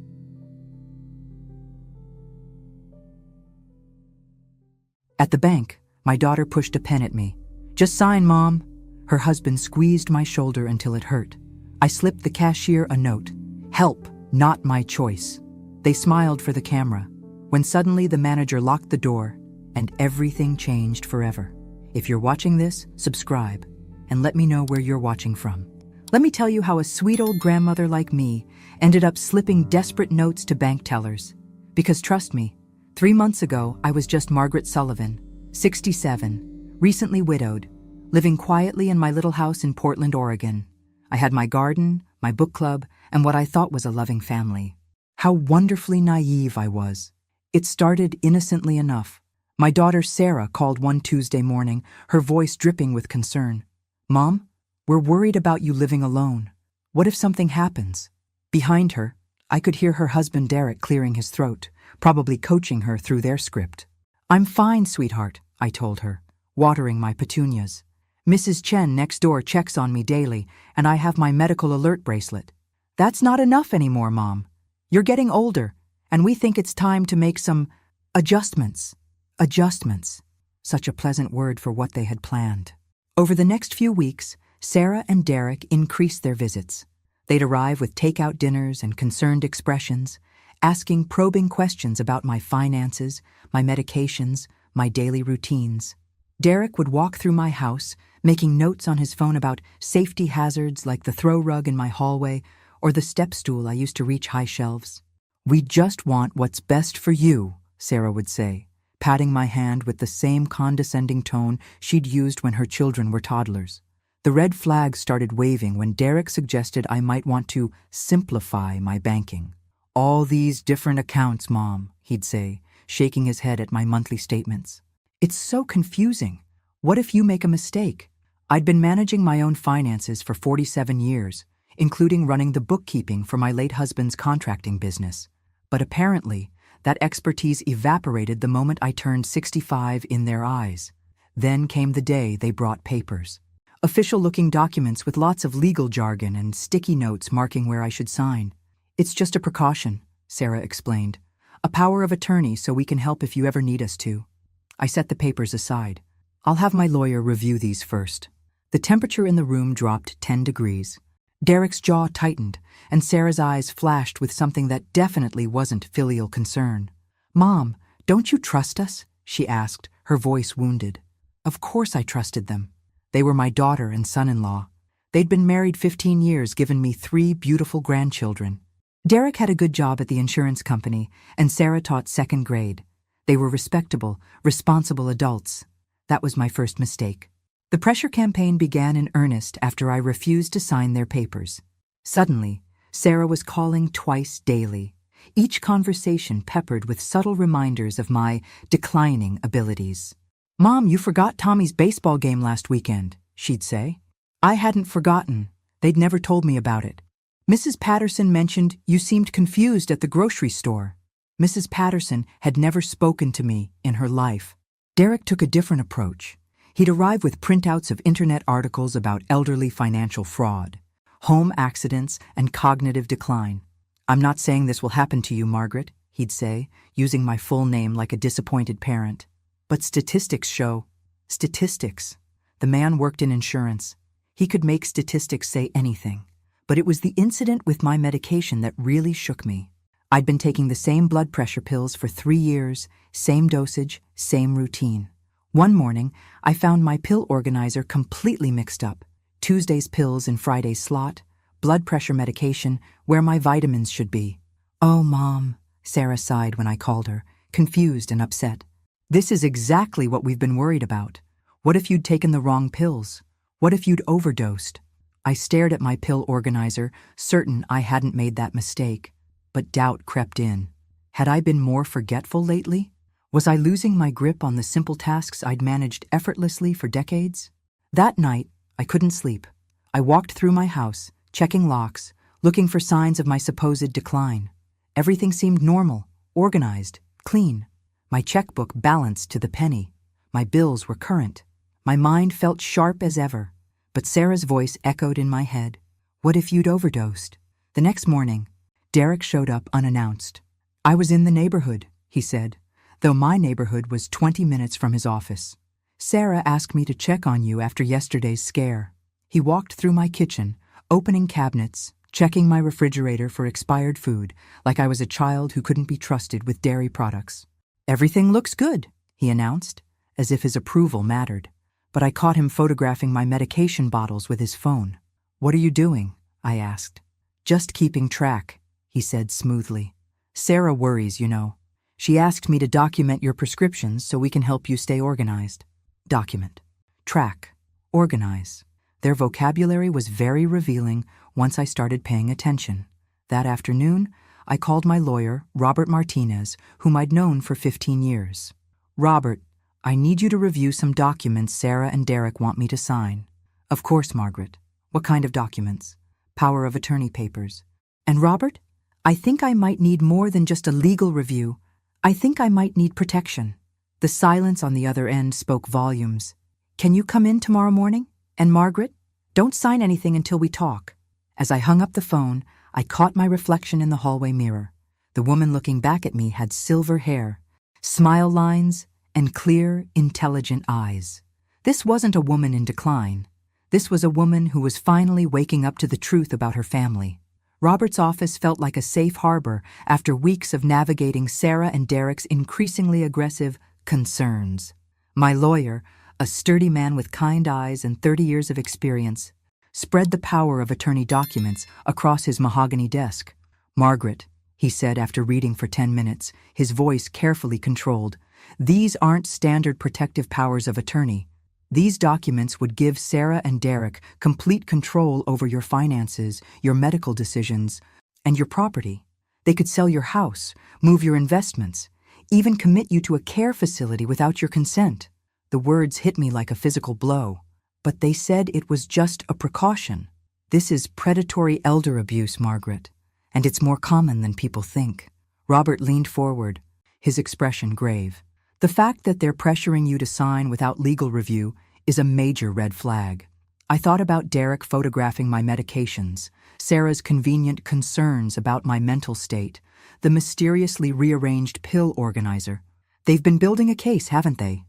At the bank, my daughter pushed a pen at me. "Just sign, Mom." Her husband squeezed my shoulder until it hurt. I slipped the cashier a note. "Help, not my choice." They smiled for the camera, when suddenly the manager locked the door, and everything changed forever. If you're watching this, subscribe, and let me know where you're watching from. Let me tell you how a sweet old grandmother like me ended up slipping desperate notes to bank tellers. Because trust me, 3 months ago, I was just Margaret Sullivan, 67, recently widowed, living quietly in my little house in Portland, Oregon. I had my garden, my book club, and what I thought was a loving family. How wonderfully naive I was. It started innocently enough. My daughter Sarah called one Tuesday morning, her voice dripping with concern. "Mom, we're worried about you living alone. What if something happens?" Behind her, I could hear her husband Derek clearing his throat, probably coaching her through their script. "I'm fine, sweetheart," I told her, watering my petunias. "Mrs. Chen next door checks on me daily, and I have my medical alert bracelet. That's not enough anymore, Mom. You're getting older, and we think it's time to make some adjustments." Adjustments. Such a pleasant word for what they had planned. Over the next few weeks, Sarah and Derek increased their visits. They'd arrive with takeout dinners and concerned expressions, asking probing questions about my finances, my medications, my daily routines. Derek would walk through my house, making notes on his phone about safety hazards like the throw rug in my hallway or the step stool I used to reach high shelves. "We just want what's best for you," Sarah would say, patting my hand with the same condescending tone she'd used when her children were toddlers. The red flags started waving when Derek suggested I might want to simplify my banking. "All these different accounts, Mom," he'd say, shaking his head at my monthly statements. "It's so confusing. What if you make a mistake?" I'd been managing my own finances for 47 years, including running the bookkeeping for my late husband's contracting business. But apparently, that expertise evaporated the moment I turned 65 in their eyes. Then came the day they brought papers. Official-looking documents with lots of legal jargon and sticky notes marking where I should sign. "It's just a precaution," Sarah explained. "A power of attorney so we can help if you ever need us to." I set the papers aside. "I'll have my lawyer review these first." The temperature in the room dropped 10 degrees. Derek's jaw tightened, and Sarah's eyes flashed with something that definitely wasn't filial concern. "Mom, don't you trust us?" she asked, her voice wounded. Of course I trusted them. They were my daughter and son-in-law. They'd been married 15 years, given me 3 beautiful grandchildren. Derek had a good job at the insurance company, and Sarah taught 2nd grade. They were respectable, responsible adults. That was my first mistake. The pressure campaign began in earnest after I refused to sign their papers. Suddenly, Sarah was calling twice daily, each conversation peppered with subtle reminders of my declining abilities. "Mom, you forgot Tommy's baseball game last weekend," she'd say. I hadn't forgotten. They'd never told me about it. "Mrs. Patterson mentioned you seemed confused at the grocery store." Mrs. Patterson had never spoken to me in her life. Derek took a different approach. He'd arrive with printouts of internet articles about elderly financial fraud, home accidents, and cognitive decline. "I'm not saying this will happen to you, Margaret," he'd say, using my full name like a disappointed parent. "But statistics show." Statistics. The man worked in insurance. He could make statistics say anything. But it was the incident with my medication that really shook me. I'd been taking the same blood pressure pills for 3 years, same dosage, same routine. One morning, I found my pill organizer completely mixed up. Tuesday's pills in Friday's slot, blood pressure medication where my vitamins should be. "Oh, Mom," Sarah sighed when I called her, confused and upset. "This is exactly what we've been worried about. What if you'd taken the wrong pills? What if you'd overdosed?" I stared at my pill organizer, certain I hadn't made that mistake. But doubt crept in. Had I been more forgetful lately? Was I losing my grip on the simple tasks I'd managed effortlessly for decades? That night, I couldn't sleep. I walked through my house, checking locks, looking for signs of my supposed decline. Everything seemed normal, organized, clean. My checkbook balanced to the penny. My bills were current. My mind felt sharp as ever. But Sarah's voice echoed in my head. "What if you'd overdosed?" The next morning, Derek showed up unannounced. "I was in the neighborhood," he said, though my neighborhood was 20 minutes from his office. "Sarah asked me to check on you after yesterday's scare." He walked through my kitchen, opening cabinets, checking my refrigerator for expired food, like I was a child who couldn't be trusted with dairy products. "Everything looks good," he announced, as if his approval mattered. But I caught him photographing my medication bottles with his phone. "What are you doing?" I asked. "Just keeping track," he said smoothly. "Sarah worries, you know. She asked me to document your prescriptions so we can help you stay organized." Document. Track. Organize. Their vocabulary was very revealing once I started paying attention. That afternoon, I called my lawyer, Robert Martinez, whom I'd known for 15 years. "Robert, I need you to review some documents Sarah and Derek want me to sign." "Of course, Margaret. What kind of documents?" "Power of attorney papers." "And Robert, I think I might need more than just a legal review. I think I might need protection." The silence on the other end spoke volumes. "Can you come in tomorrow morning? And Margaret, don't sign anything until we talk." As I hung up the phone, I caught my reflection in the hallway mirror. The woman looking back at me had silver hair, smile lines, and clear, intelligent eyes. This wasn't a woman in decline. This was a woman who was finally waking up to the truth about her family. Robert's office felt like a safe harbor after weeks of navigating Sarah and Derek's increasingly aggressive concerns. My lawyer, a sturdy man with kind eyes and 30 years of experience, spread the power of attorney documents across his mahogany desk. "Margaret," he said after reading for 10 minutes, his voice carefully controlled, "these aren't standard protective powers of attorney. These documents would give Sarah and Derek complete control over your finances, your medical decisions, and your property. They could sell your house, move your investments, even commit you to a care facility without your consent." The words hit me like a physical blow, but they said it was just a precaution. "This is predatory elder abuse, Margaret, and it's more common than people think." Robert leaned forward, his expression grave. "The fact that they're pressuring you to sign without legal review is a major red flag." I thought about Derek photographing my medications, Sarah's convenient concerns about my mental state, the mysteriously rearranged pill organizer. They've been building a case, haven't they?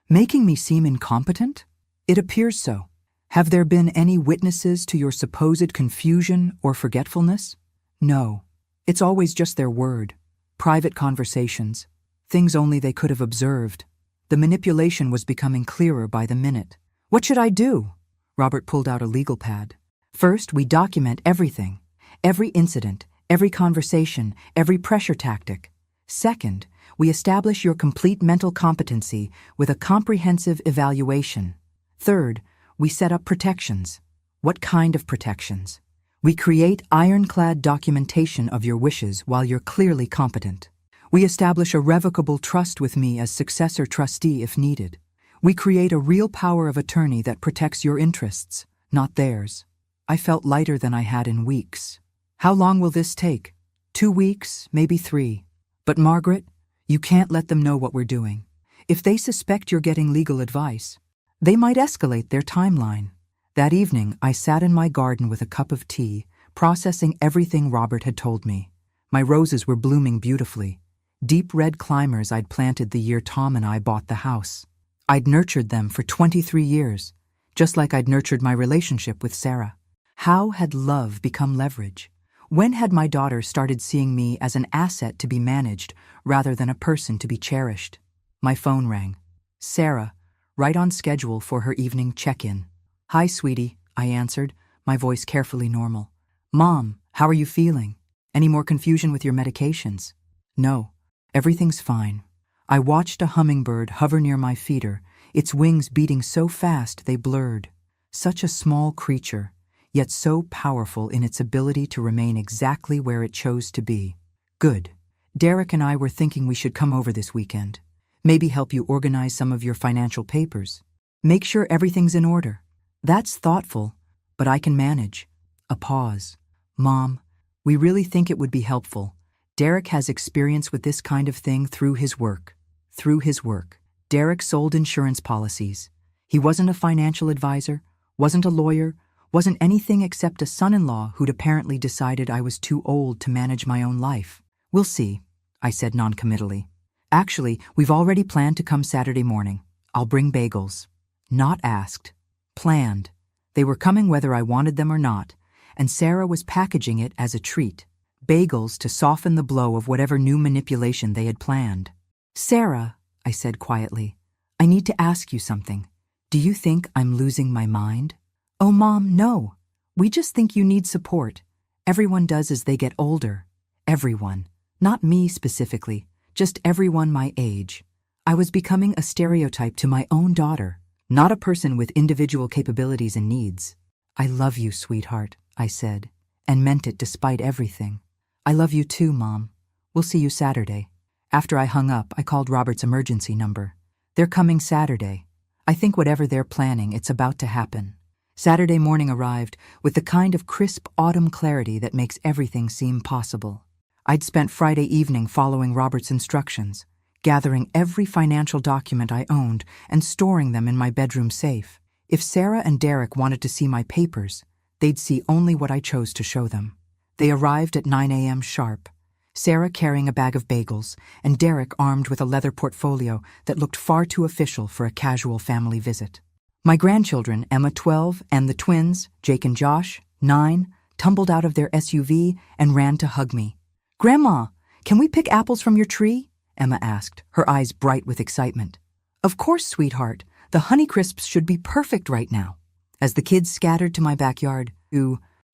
Making me seem incompetent? It appears so. Have there been any witnesses to your supposed confusion or forgetfulness? No. It's always just their word. Private conversations. Things only they could have observed. The manipulation was becoming clearer by the minute. "What should I do?" Robert pulled out a legal pad. "First, we document everything. Every incident, every conversation, every pressure tactic. Second, we establish your complete mental competency with a comprehensive evaluation. Third, we set up protections." "What kind of protections?" "We create ironclad documentation of your wishes while you're clearly competent. We establish a revocable trust with me as successor trustee if needed. We create a real power of attorney that protects your interests, not theirs." I felt lighter than I had in weeks. "How long will this take?" 2 weeks, maybe 3. "But Margaret, you can't let them know what we're doing. If they suspect you're getting legal advice, they might escalate their timeline." That evening, I sat in my garden with a cup of tea, processing everything Robert had told me. My roses were blooming beautifully. Deep red climbers I'd planted the year Tom and I bought the house. I'd nurtured them for 23 years, just like I'd nurtured my relationship with Sarah. How had love become leverage? When had my daughter started seeing me as an asset to be managed rather than a person to be cherished? My phone rang. Sarah, right on schedule for her evening check-in. "Hi, sweetie," I answered, my voice carefully normal. "Mom, how are you feeling? Any more confusion with your medications?" "No. Everything's fine." I watched a hummingbird hover near my feeder, its wings beating so fast they blurred. Such a small creature, yet so powerful in its ability to remain exactly where it chose to be. "Good. Derek and I were thinking we should come over this weekend. Maybe help you organize some of your financial papers. Make sure everything's in order." "That's thoughtful, but I can manage." A pause. "Mom, we really think it would be helpful. Derek has experience with this kind of thing through his work." Through his work. Derek sold insurance policies. He wasn't a financial advisor, wasn't a lawyer, wasn't anything except a son-in-law who'd apparently decided I was too old to manage my own life. "We'll see," I said noncommittally. "Actually, we've already planned to come Saturday morning. I'll bring bagels." Not asked. Planned. They were coming whether I wanted them or not, and Sarah was packaging it as a treat. Bagels to soften the blow of whatever new manipulation they had planned. "Sarah," I said quietly, "I need to ask you something. Do you think I'm losing my mind?" "Oh, Mom, no. We just think you need support. Everyone does as they get older. Everyone. Not me specifically, just everyone my age. I was becoming a stereotype to my own daughter, not a person with individual capabilities and needs." "I love you, sweetheart," I said, and meant it despite everything. I love you too, Mom. We'll see you Saturday. After I hung up, I called Robert's emergency number. They're coming Saturday. I think whatever they're planning, it's about to happen. Saturday morning arrived with the kind of crisp autumn clarity that makes everything seem possible. I'd spent Friday evening following Robert's instructions, gathering every financial document I owned and storing them in my bedroom safe. If Sarah and Derek wanted to see my papers, they'd see only what I chose to show them. They arrived at 9 a.m. sharp, Sarah carrying a bag of bagels, and Derek armed with a leather portfolio that looked far too official for a casual family visit. My grandchildren, Emma 12, and the twins, Jake and Josh, 9, tumbled out of their SUV and ran to hug me. "Grandma, can we pick apples from your tree?" Emma asked, her eyes bright with excitement. "Of course, sweetheart. The Honeycrisps should be perfect right now." As the kids scattered to my backyard,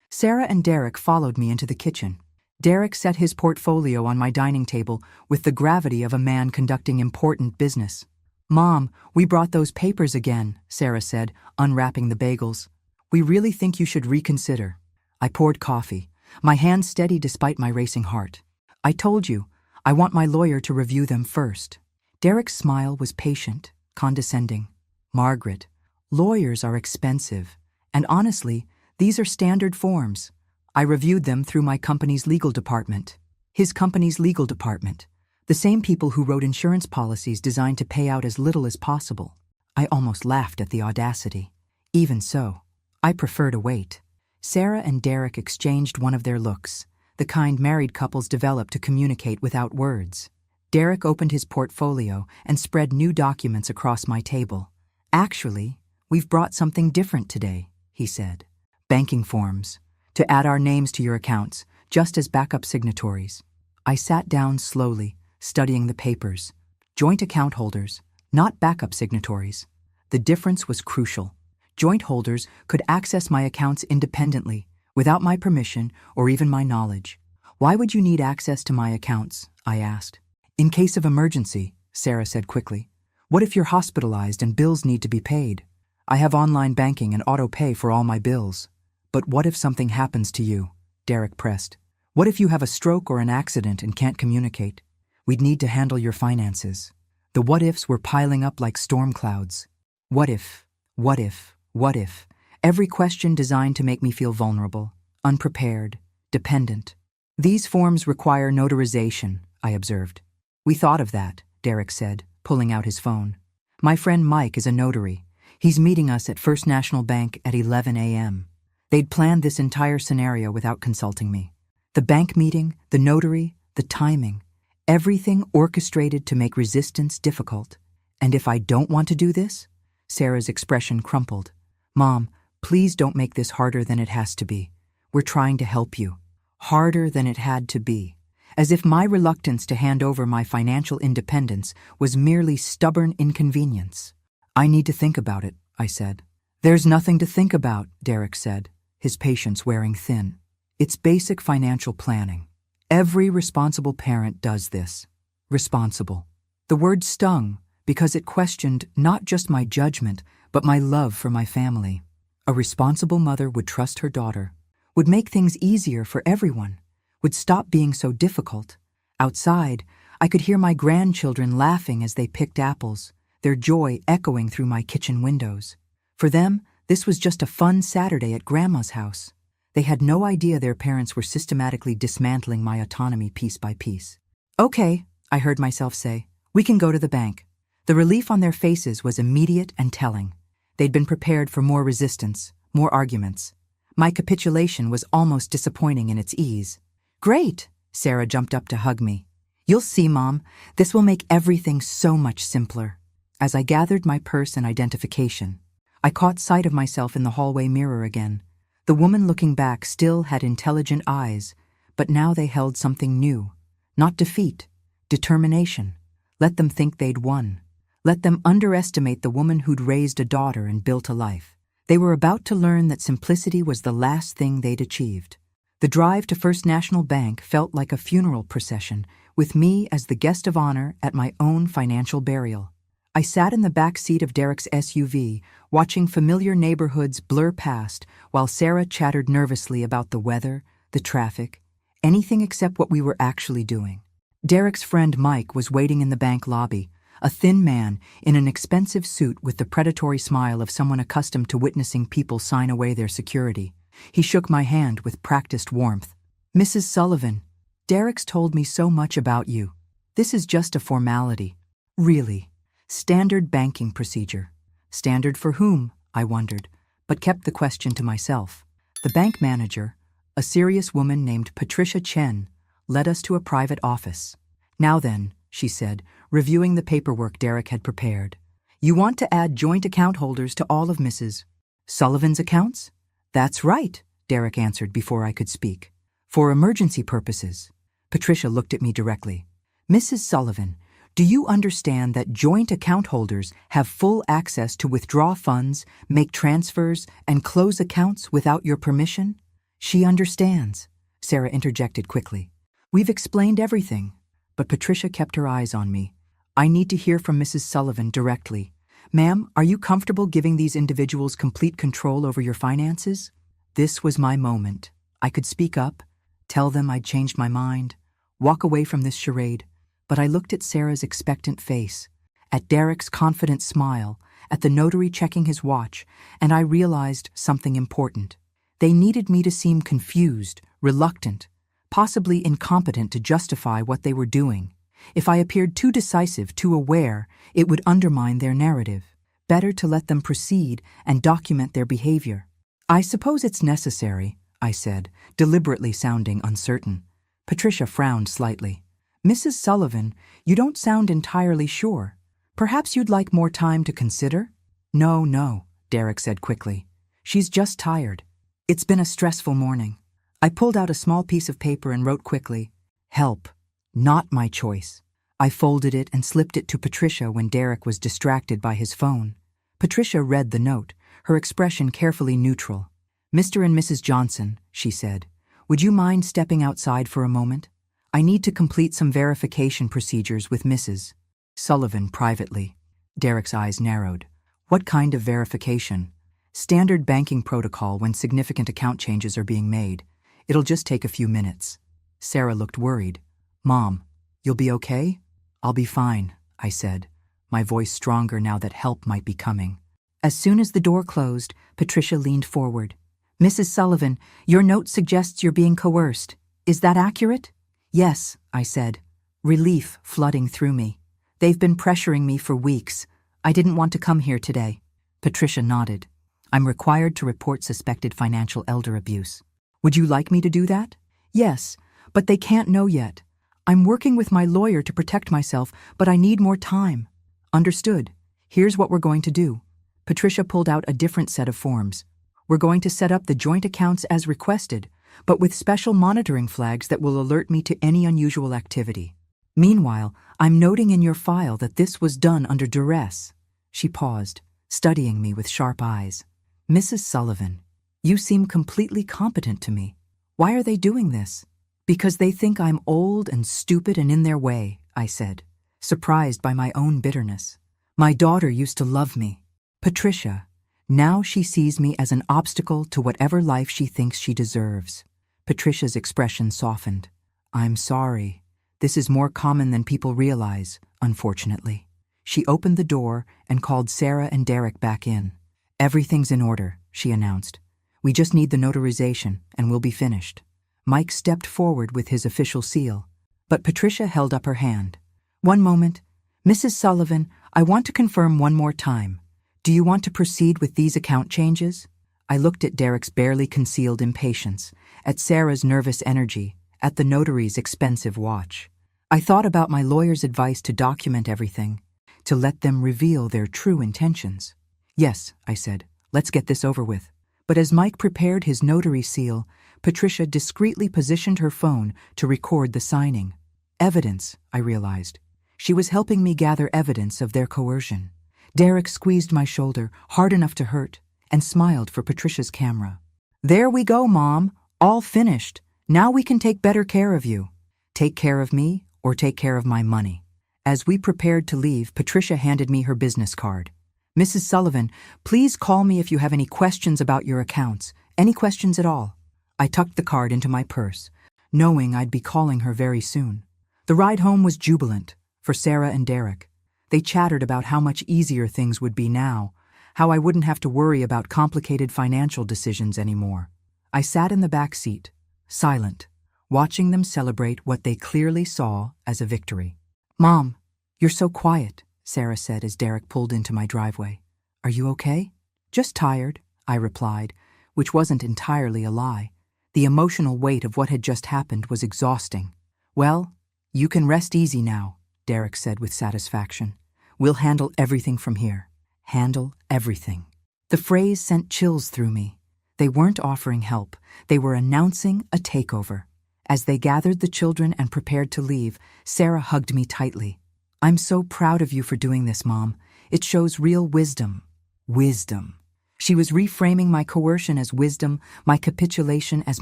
Sarah and Derek followed me into the kitchen. Derek set his portfolio on my dining table with the gravity of a man conducting important business. "Mom, we brought those papers again," Sarah said, unwrapping the bagels. "We really think you should reconsider." I poured coffee, my hand steady despite my racing heart. "I told you, I want my lawyer to review them first." Derek's smile was patient, condescending. "Margaret, lawyers are expensive, and honestly, these are standard forms. I reviewed them through my company's legal department." His company's legal department. The same people who wrote insurance policies designed to pay out as little as possible. I almost laughed at the audacity. Even so, I prefer to wait. Sarah and Derek exchanged one of their looks, the kind married couples develop to communicate without words. Derek opened his portfolio and spread new documents across my table. "Actually, we've brought something different today," he said. "Banking forms, to add our names to your accounts, just as backup signatories." I sat down slowly, studying the papers. Joint account holders, not backup signatories. The difference was crucial. Joint holders could access my accounts independently, without my permission or even my knowledge. "Why would you need access to my accounts?" I asked. "In case of emergency," Sarah said quickly. "What if you're hospitalized and bills need to be paid? I have online banking and auto pay for all my bills." "But what if something happens to you?" Derek pressed. "What if you have a stroke or an accident and can't communicate? We'd need to handle your finances." The what-ifs were piling up like storm clouds. What if? What if? What if? Every question designed to make me feel vulnerable, unprepared, dependent. "These forms require notarization," I observed. "We thought of that," Derek said, pulling out his phone. "My friend Mike is a notary. He's meeting us at First National Bank at 11 a.m. They'd planned this entire scenario without consulting me. The bank meeting, the notary, the timing. Everything orchestrated to make resistance difficult. "And if I don't want to do this?" Sarah's expression crumpled. "Mom, please don't make this harder than it has to be. We're trying to help you." Harder than it had to be. As if my reluctance to hand over my financial independence was merely stubborn inconvenience. "I need to think about it," I said. "There's nothing to think about," Derek said, his patience wearing thin. "It's basic financial planning. Every responsible parent does this." Responsible. The word stung because it questioned not just my judgment, but my love for my family. A responsible mother would trust her daughter, would make things easier for everyone, would stop being so difficult. Outside, I could hear my grandchildren laughing as they picked apples, their joy echoing through my kitchen windows. For them, this was just a fun Saturday at Grandma's house. They had no idea their parents were systematically dismantling my autonomy piece by piece. "Okay," I heard myself say, "we can go to the bank." The relief on their faces was immediate and telling. They'd been prepared for more resistance, more arguments. My capitulation was almost disappointing in its ease. "Great!" Sarah jumped up to hug me. "You'll see, Mom. This will make everything so much simpler." As I gathered my purse and identification, I caught sight of myself in the hallway mirror again. The woman looking back still had intelligent eyes, but now they held something new. Not defeat, determination. Let them think they'd won. Let them underestimate the woman who'd raised a daughter and built a life. They were about to learn that simplicity was the last thing they'd achieved. The drive to First National Bank felt like a funeral procession, with me as the guest of honor at my own financial burial. I sat in the back seat of Derek's SUV, watching familiar neighborhoods blur past while Sarah chattered nervously about the weather, the traffic, Anything except what we were actually doing. Derek's friend Mike was waiting in the bank lobby, a thin man in an expensive suit with the predatory smile of someone accustomed to witnessing people sign away their security. He shook my hand with practiced warmth. "Mrs. Sullivan, Derek's told me so much about you. This is just a formality." Really? Standard banking procedure. Standard for whom? I wondered, but kept the question to myself. The bank manager, a serious woman named Patricia Chen, led us to a private office. "Now then," she said, reviewing the paperwork Derek had prepared. "You want to add joint account holders to all of Mrs. Sullivan's accounts?" "That's right," Derek answered before I could speak. "For emergency purposes." Patricia looked at me directly. "Mrs. Sullivan, do you understand that joint account holders have full access to withdraw funds, make transfers, and close accounts without your permission?" "She understands," Sarah interjected quickly. "We've explained everything." But Patricia kept her eyes on me. "I need to hear from Mrs. Sullivan directly. Ma'am, are you comfortable giving these individuals complete control over your finances?" This was my moment. I could speak up, tell them I'd changed my mind, walk away from this charade, but I looked at Sarah's expectant face, at Derek's confident smile, at the notary checking his watch, and I realized something important. They needed me to seem confused, reluctant, possibly incompetent to justify what they were doing. If I appeared too decisive, too aware, it would undermine their narrative. Better to let them proceed and document their behavior. "I suppose it's necessary," I said, deliberately sounding uncertain. Patricia frowned slightly. "Mrs. Sullivan, you don't sound entirely sure. Perhaps you'd like more time to consider?" No, Derek said quickly. "She's just tired. It's been a stressful morning." I pulled out a small piece of paper and wrote quickly, "Help, not my choice." I folded it and slipped it to Patricia when Derek was distracted by his phone. Patricia read the note, her expression carefully neutral. "Mr. and Mrs. Johnson," she said, "would you mind stepping outside for a moment? I need to complete some verification procedures with Mrs. Sullivan privately." Derek's eyes narrowed. "What kind of verification?" "Standard banking protocol when significant account changes are being made. It'll just take a few minutes." Sarah looked worried. "Mom, you'll be okay?" "I'll be fine," I said, my voice stronger now that help might be coming. As soon as the door closed, Patricia leaned forward. "Mrs. Sullivan, your note suggests you're being coerced. Is that accurate?" "Yes," I said, relief flooding through me. "They've been pressuring me for weeks. I didn't want to come here today." Patricia nodded. "I'm required to report suspected financial elder abuse. Would you like me to do that?" "Yes, but they can't know yet. I'm working with my lawyer to protect myself, but I need more time." "Understood. Here's what we're going to do." Patricia pulled out a different set of forms. "We're going to set up the joint accounts as requested, but with special monitoring flags that will alert me to any unusual activity. Meanwhile, I'm noting in your file that this was done under duress." She paused, studying me with sharp eyes. "Mrs. Sullivan, you seem completely competent to me. Why are they doing this?" "Because they think I'm old and stupid and in their way," I said, surprised by my own bitterness. "My daughter used to love me. Patricia, now she sees me as an obstacle to whatever life she thinks she deserves." Patricia's expression softened. "I'm sorry. This is more common than people realize, unfortunately." She opened the door and called Sarah and Derek back in. "Everything's in order," she announced. "We just need the notarization, and we'll be finished." Mike stepped forward with his official seal, but Patricia held up her hand. "One moment. Mrs. Sullivan, I want to confirm one more time. Do you want to proceed with these account changes?" I looked at Derek's barely concealed impatience, at Sarah's nervous energy, at the notary's expensive watch. I thought about my lawyer's advice to document everything, to let them reveal their true intentions. "Yes," I said, "let's get this over with." But as Mike prepared his notary seal, Patricia discreetly positioned her phone to record the signing. Evidence, I realized. She was helping me gather evidence of their coercion. Derek squeezed my shoulder, hard enough to hurt, and smiled for Patricia's camera. "There we go, Mom. All finished. Now we can take better care of you." Take care of me, or take care of my money? As we prepared to leave, Patricia handed me her business card. "Mrs. Sullivan, please call me if you have any questions about your accounts. Any questions at all." I tucked the card into my purse. knowing I'd be calling her very soon. The ride home was jubilant for Sarah and Derek. They chattered about how much easier things would be now, how I wouldn't have to worry about complicated financial decisions anymore. I sat in the back seat, silent, watching them celebrate what they clearly saw as a victory. "Mom, you're so quiet," Sarah said as Derek pulled into my driveway. "Are you okay?" "Just tired," I replied, which wasn't entirely a lie. The emotional weight of what had just happened was exhausting. "Well, you can rest easy now," Derek said with satisfaction. "We'll handle everything from here." Handle everything. The phrase sent chills through me. They weren't offering help. They were announcing a takeover. As they gathered the children and prepared to leave, Sarah hugged me tightly. "I'm so proud of you for doing this, Mom. It shows real wisdom." Wisdom. She was reframing my coercion as wisdom, my capitulation as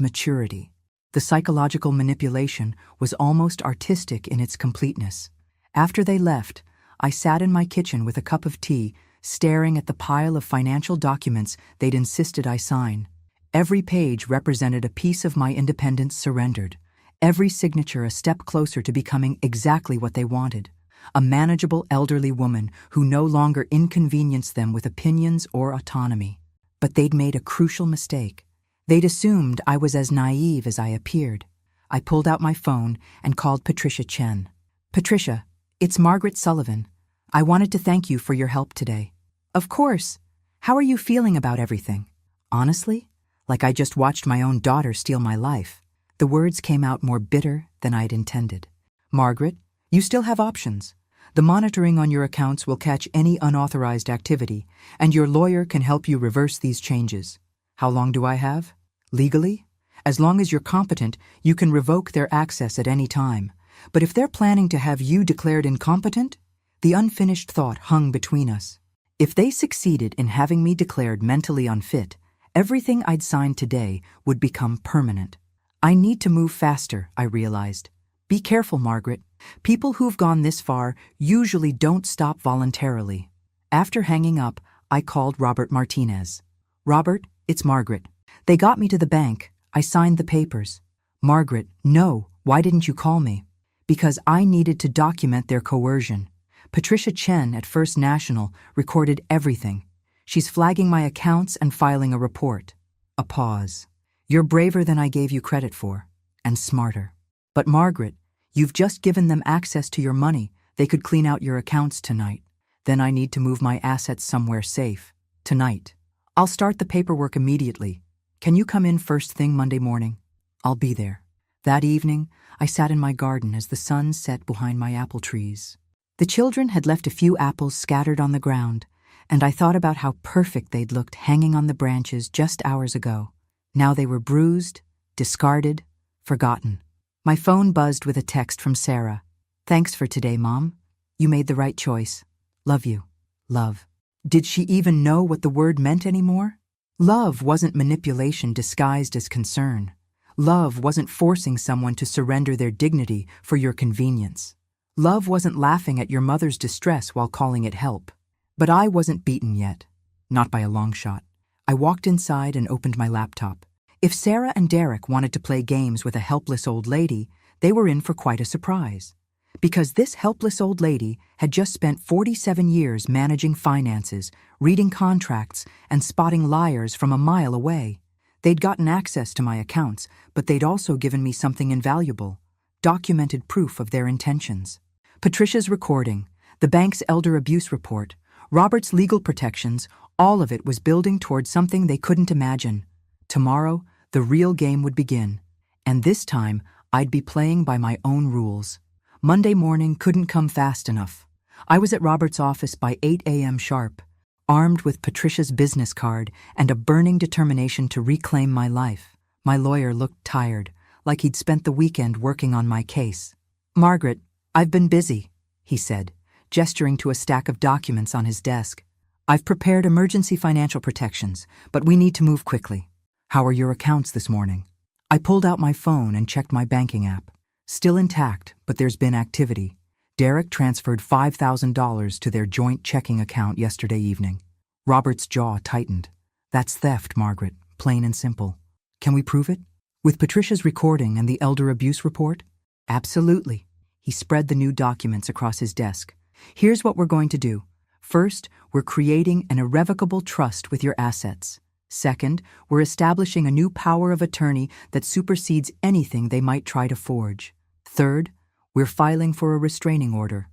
maturity. The psychological manipulation was almost artistic in its completeness. After they left, I sat in my kitchen with a cup of tea, staring at the pile of financial documents they'd insisted I sign. Every page represented a piece of my independence surrendered, every signature a step closer to becoming exactly what they wanted, a manageable elderly woman who no longer inconvenienced them with opinions or autonomy. But they'd made a crucial mistake. They'd assumed I was as naive as I appeared. I pulled out my phone and called Patricia Chen. "Patricia, it's Margaret Sullivan. I wanted to thank you for your help today." "Of course. How are you feeling about everything?" "Honestly, like I just watched my own daughter steal my life." The words came out more bitter than I'd intended. "Margaret, you still have options. The monitoring on your accounts will catch any unauthorized activity, and your lawyer can help you reverse these changes. How long do I have? Legally? As long as you're competent, you can revoke their access at any time. But if they're planning to have you declared incompetent?" The unfinished thought hung between us. If they succeeded in having me declared mentally unfit, everything I'd signed today would become permanent. I need to move faster, I realized. Be careful, Margaret. People who've gone this far usually don't stop voluntarily. After hanging up, I called Robert Martinez. "Robert, it's Margaret. They got me to the bank. I signed the papers." "Margaret, no, why didn't you call me?" "Because I needed to document their coercion. Patricia Chen at First National recorded everything. She's flagging my accounts and filing a report." A pause. "You're braver than I gave you credit for, and smarter. But Margaret, you've just given them access to your money. They could clean out your accounts tonight. Then I need to move my assets somewhere safe. Tonight. I'll start the paperwork immediately. Can you come in first thing Monday morning? I'll be there." That evening, I sat in my garden as the sun set behind my apple trees. The children had left a few apples scattered on the ground, and I thought about how perfect they'd looked hanging on the branches just hours ago. Now they were bruised, discarded, forgotten. My phone buzzed with a text from Sarah. "Thanks for today, Mom. You made the right choice. Love you. Love." Did she even know what the word meant anymore? Love wasn't manipulation disguised as concern. Love wasn't forcing someone to surrender their dignity for your convenience. Love wasn't laughing at your mother's distress while calling it help. But I wasn't beaten yet. Not by a long shot. I walked inside and opened my laptop. If Sarah and Derek wanted to play games with a helpless old lady, they were in for quite a surprise. Because this helpless old lady had just spent 47 years managing finances, reading contracts, and spotting liars from a mile away. They'd gotten access to my accounts, but they'd also given me something invaluable: documented proof of their intentions. Patricia's recording, the bank's elder abuse report, Robert's legal protections, all of it was building toward something they couldn't imagine. Tomorrow, the real game would begin. And this time, I'd be playing by my own rules. Monday morning couldn't come fast enough. I was at Robert's office by 8 a.m. sharp, armed with Patricia's business card and a burning determination to reclaim my life. My lawyer looked tired, like he'd spent the weekend working on my case. "Margaret, I've been busy," he said, gesturing to a stack of documents on his desk. "I've prepared emergency financial protections, but we need to move quickly. How are your accounts this morning?" I pulled out my phone and checked my banking app. Still intact, but there's been activity. Derek transferred $5,000 to their joint checking account yesterday evening. Robert's jaw tightened. "That's theft, Margaret, plain and simple." "Can we prove it?" With Patricia's recording and the elder abuse report? Absolutely. He spread the new documents across his desk. Here's what we're going to do. First, we're creating an irrevocable trust with your assets. Second, we're establishing a new power of attorney that supersedes anything they might try to forge. Third, we're filing for a restraining order.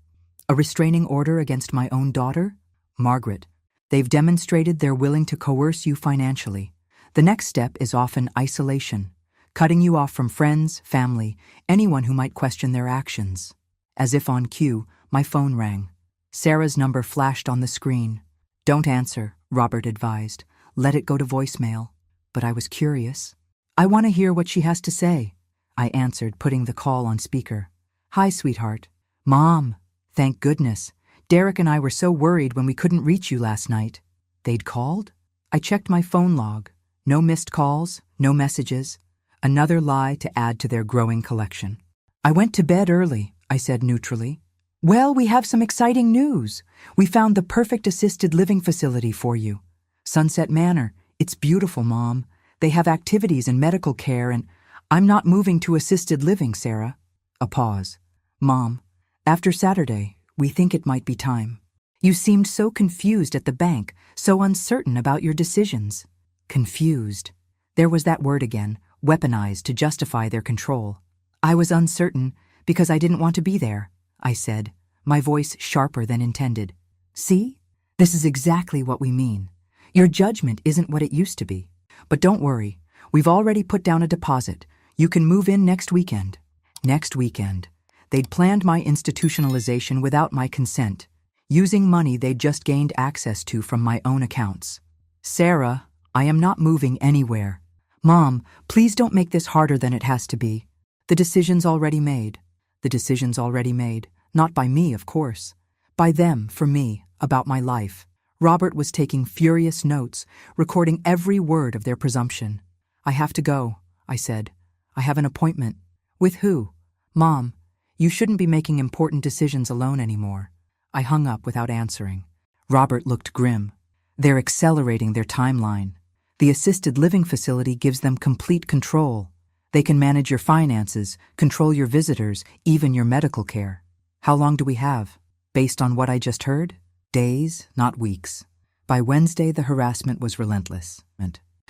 A restraining order against my own daughter? Margaret, they've demonstrated they're willing to coerce you financially. The next step is often isolation, cutting you off from friends, family, anyone who might question their actions. As if on cue, my phone rang. Sarah's number flashed on the screen. Don't answer, Robert advised. Let it go to voicemail. But I was curious. I want to hear what she has to say. I answered, putting the call on speaker. Hi, sweetheart. Mom. Thank goodness. Derek and I were so worried when we couldn't reach you last night. They'd called? I checked my phone log. No missed calls, no messages. Another lie to add to their growing collection. I went to bed early, I said neutrally. Well, we have some exciting news. We found the perfect assisted living facility for you. Sunset Manor. It's beautiful, Mom. They have activities and medical care, and I'm not moving to assisted living, Sarah. A pause. Mom, after Saturday, we think it might be time. You seemed so confused at the bank, so uncertain about your decisions. Confused. There was that word again, weaponized to justify their control. I was uncertain because I didn't want to be there, I said, my voice sharper than intended. See? This is exactly what we mean. Your judgment isn't what it used to be. But don't worry, we've already put down a deposit. You can move in next weekend. Next weekend. They'd planned my institutionalization without my consent, using money they'd just gained access to from my own accounts. Sarah, I am not moving anywhere. Mom, please don't make this harder than it has to be. The decision's already made. The decision's already made. Not by me, of course. By them, for me, about my life. Robert was taking furious notes, recording every word of their presumption. I have to go, I said. I have an appointment. With who? Mom, you shouldn't be making important decisions alone anymore. I hung up without answering. Robert looked grim. They're accelerating their timeline. The assisted living facility gives them complete control. They can manage your finances, control your visitors, even your medical care. How long do we have? Based on what I just heard? Days, not weeks. By Wednesday, the harassment was relentless.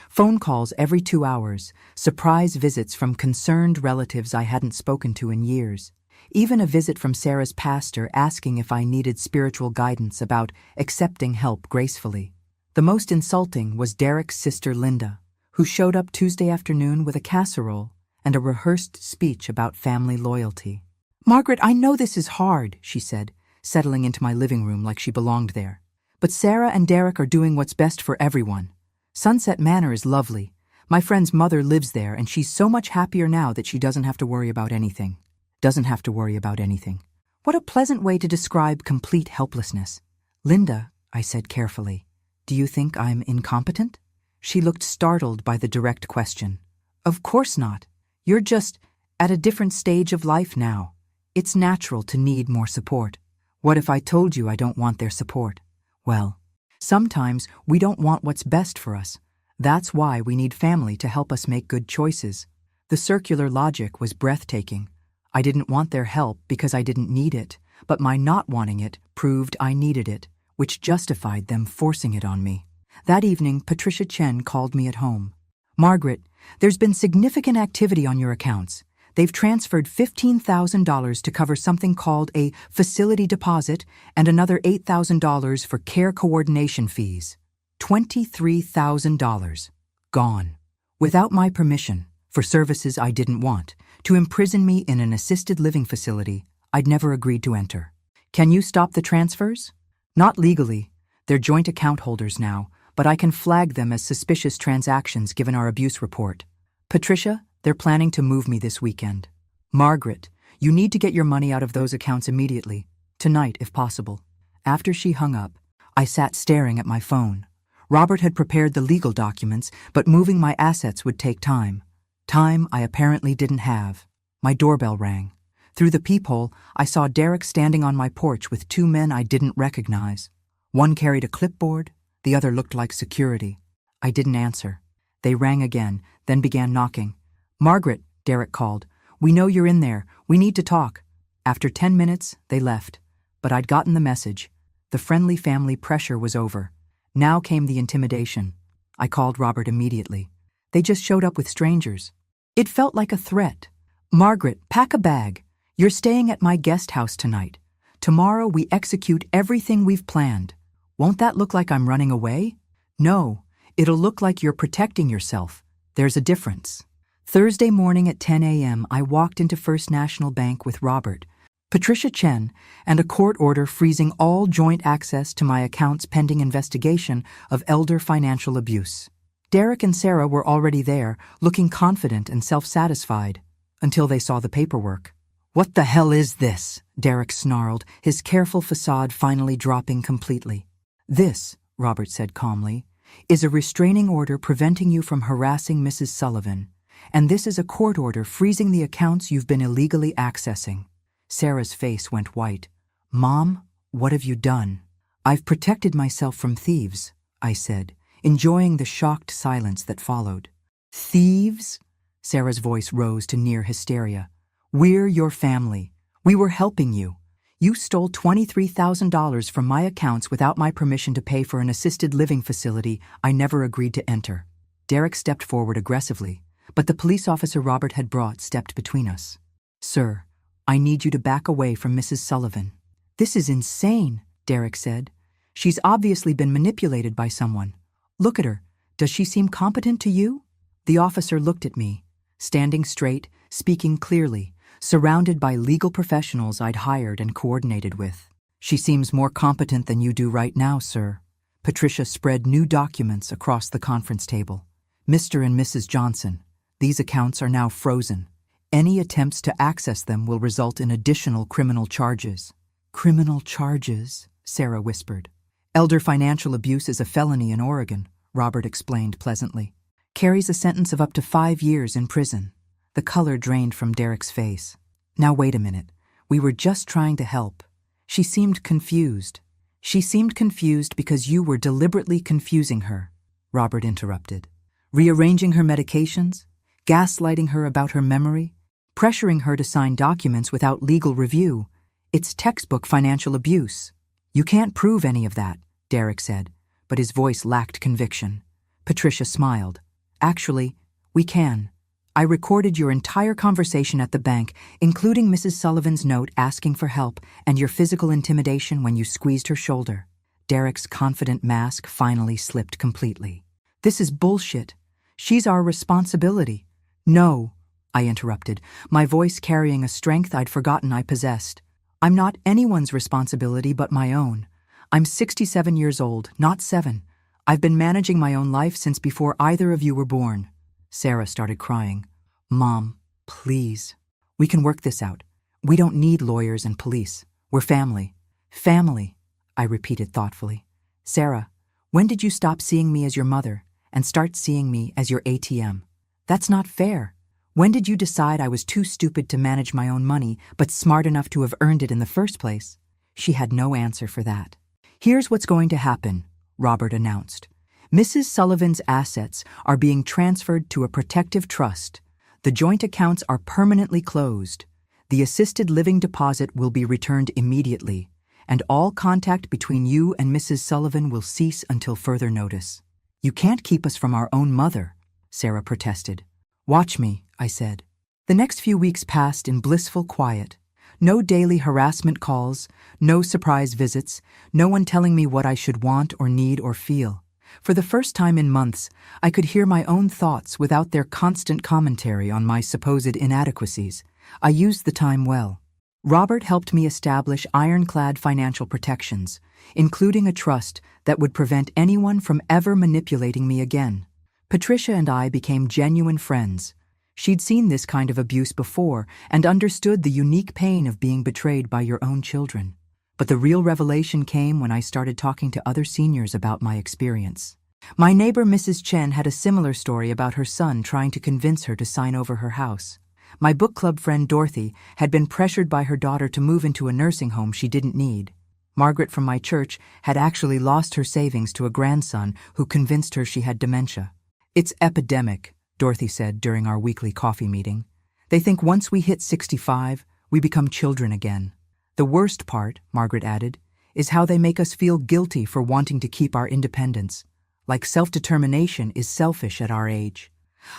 Phone calls every 2 hours, surprise visits from concerned relatives I hadn't spoken to in years. Even a visit from Sarah's pastor asking if I needed spiritual guidance about accepting help gracefully. The most insulting was Derek's sister Linda, who showed up Tuesday afternoon with a casserole and a rehearsed speech about family loyalty. Margaret, I know this is hard, she said, settling into my living room like she belonged there. But Sarah and Derek are doing what's best for everyone. Sunset Manor is lovely. My friend's mother lives there, and she's so much happier now that she doesn't have to worry about anything. Doesn't have to worry about anything. What a pleasant way to describe complete helplessness. Linda, I said carefully, do you think I'm incompetent? She looked startled by the direct question. Of course not. You're just at a different stage of life now. It's natural to need more support. What if I told you I don't want their support? Well, sometimes we don't want what's best for us. That's why we need family to help us make good choices. The circular logic was breathtaking. I didn't want their help because I didn't need it, but my not wanting it proved I needed it, which justified them forcing it on me. That evening, Patricia Chen called me at home. Margaret, there's been significant activity on your accounts. They've transferred $15,000 to cover something called a facility deposit and another $8,000 for care coordination fees. $23,000. Gone. Without my permission, for services I didn't want, to imprison me in an assisted living facility I'd never agreed to enter. Can you stop the transfers? Not legally. They're joint account holders now, but I can flag them as suspicious transactions given our abuse report. Patricia, they're planning to move me this weekend. Margaret, you need to get your money out of those accounts immediately. Tonight, if possible. After she hung up, I sat staring at my phone. Robert had prepared the legal documents, but moving my assets would take time. Time I apparently didn't have. My doorbell rang. Through the peephole, I saw Derek standing on my porch with 2 men I didn't recognize. One carried a clipboard, the other looked like security. I didn't answer. They rang again, then began knocking. "Margaret," Derek called. "We know you're in there. We need to talk." After 10 minutes, they left. But I'd gotten the message. The friendly family pressure was over. Now came the intimidation. I called Robert immediately. They just showed up with strangers. It felt like a threat. "Margaret, pack a bag. You're staying at my guest house tonight. Tomorrow we execute everything we've planned. Won't that look like I'm running away? No, it'll look like you're protecting yourself. There's a difference." Thursday morning at 10 a.m., I walked into First National Bank with Robert, Patricia Chen, and a court order freezing all joint access to my accounts pending investigation of elder financial abuse. Derek and Sarah were already there, looking confident and self-satisfied, until they saw the paperwork. "What the hell is this?" Derek snarled, his careful facade finally dropping completely. "This," Robert said calmly, "is a restraining order preventing you from harassing Mrs. Sullivan, and this is a court order freezing the accounts you've been illegally accessing." Sarah's face went white. "Mom, what have you done?" "I've protected myself from thieves," I said, enjoying the shocked silence that followed. "Thieves?" Sarah's voice rose to near hysteria. "We're your family. We were helping you. You stole $23,000 from my accounts without my permission to pay for an assisted living facility I never agreed to enter." Derek stepped forward aggressively, but the police officer Robert had brought stepped between us. "Sir, I need you to back away from Mrs. Sullivan." "This is insane," Derek said. "She's obviously been manipulated by someone. Look at her. Does she seem competent to you?" The officer looked at me, standing straight, speaking clearly, surrounded by legal professionals I'd hired and coordinated with. "She seems more competent than you do right now, sir." Patricia spread new documents across the conference table. "Mr. and Mrs. Johnson, these accounts are now frozen. Any attempts to access them will result in additional criminal charges." "Criminal charges?" Sarah whispered. "Elder financial abuse is a felony in Oregon," Robert explained pleasantly. "Carries a sentence of up to 5 years in prison." The color drained from Derek's face. "Now wait a minute. We were just trying to help." She seemed confused. "She seemed confused because you were deliberately confusing her," Robert interrupted. "Rearranging her medications, gaslighting her about her memory, pressuring her to sign documents without legal review. It's textbook financial abuse." "You can't prove any of that," Derek said, but his voice lacked conviction. Patricia smiled. "Actually, we can. I recorded your entire conversation at the bank, including Mrs. Sullivan's note asking for help and your physical intimidation when you squeezed her shoulder." Derek's confident mask finally slipped completely. "This is bullshit. She's our responsibility." "No," I interrupted, my voice carrying a strength I'd forgotten I possessed. "I'm not anyone's responsibility but my own. I'm 67 years old, not 7. I've been managing my own life since before either of you were born." Sarah started crying. "Mom, please. We can work this out. We don't need lawyers and police. We're family." "Family," I repeated thoughtfully. "Sarah, when did you stop seeing me as your mother and start seeing me as your ATM? That's not fair. When did you decide I was too stupid to manage my own money but smart enough to have earned it in the first place?" She had no answer for that. "Here's what's going to happen," Robert announced. "Mrs. Sullivan's assets are being transferred to a protective trust. The joint accounts are permanently closed. The assisted living deposit will be returned immediately, and all contact between you and Mrs. Sullivan will cease until further notice." "You can't keep us from our own mother," Sarah protested. "Watch me," I said. The next few weeks passed in blissful quiet. No daily harassment calls, no surprise visits, no one telling me what I should want or need or feel. For the first time in months, I could hear my own thoughts without their constant commentary on my supposed inadequacies. I used the time well. Robert helped me establish ironclad financial protections, including a trust that would prevent anyone from ever manipulating me again. Patricia and I became genuine friends. She'd seen this kind of abuse before and understood the unique pain of being betrayed by your own children. But the real revelation came when I started talking to other seniors about my experience. My neighbor Mrs. Chen had a similar story about her son trying to convince her to sign over her house. My book club friend Dorothy had been pressured by her daughter to move into a nursing home she didn't need. Margaret from my church had actually lost her savings to a grandson who convinced her she had dementia. "It's epidemic," Dorothy said during our weekly coffee meeting. They think once we hit 65, we become children again. The worst part, Margaret added, is how they make us feel guilty for wanting to keep our independence. Like self-determination is selfish at our age.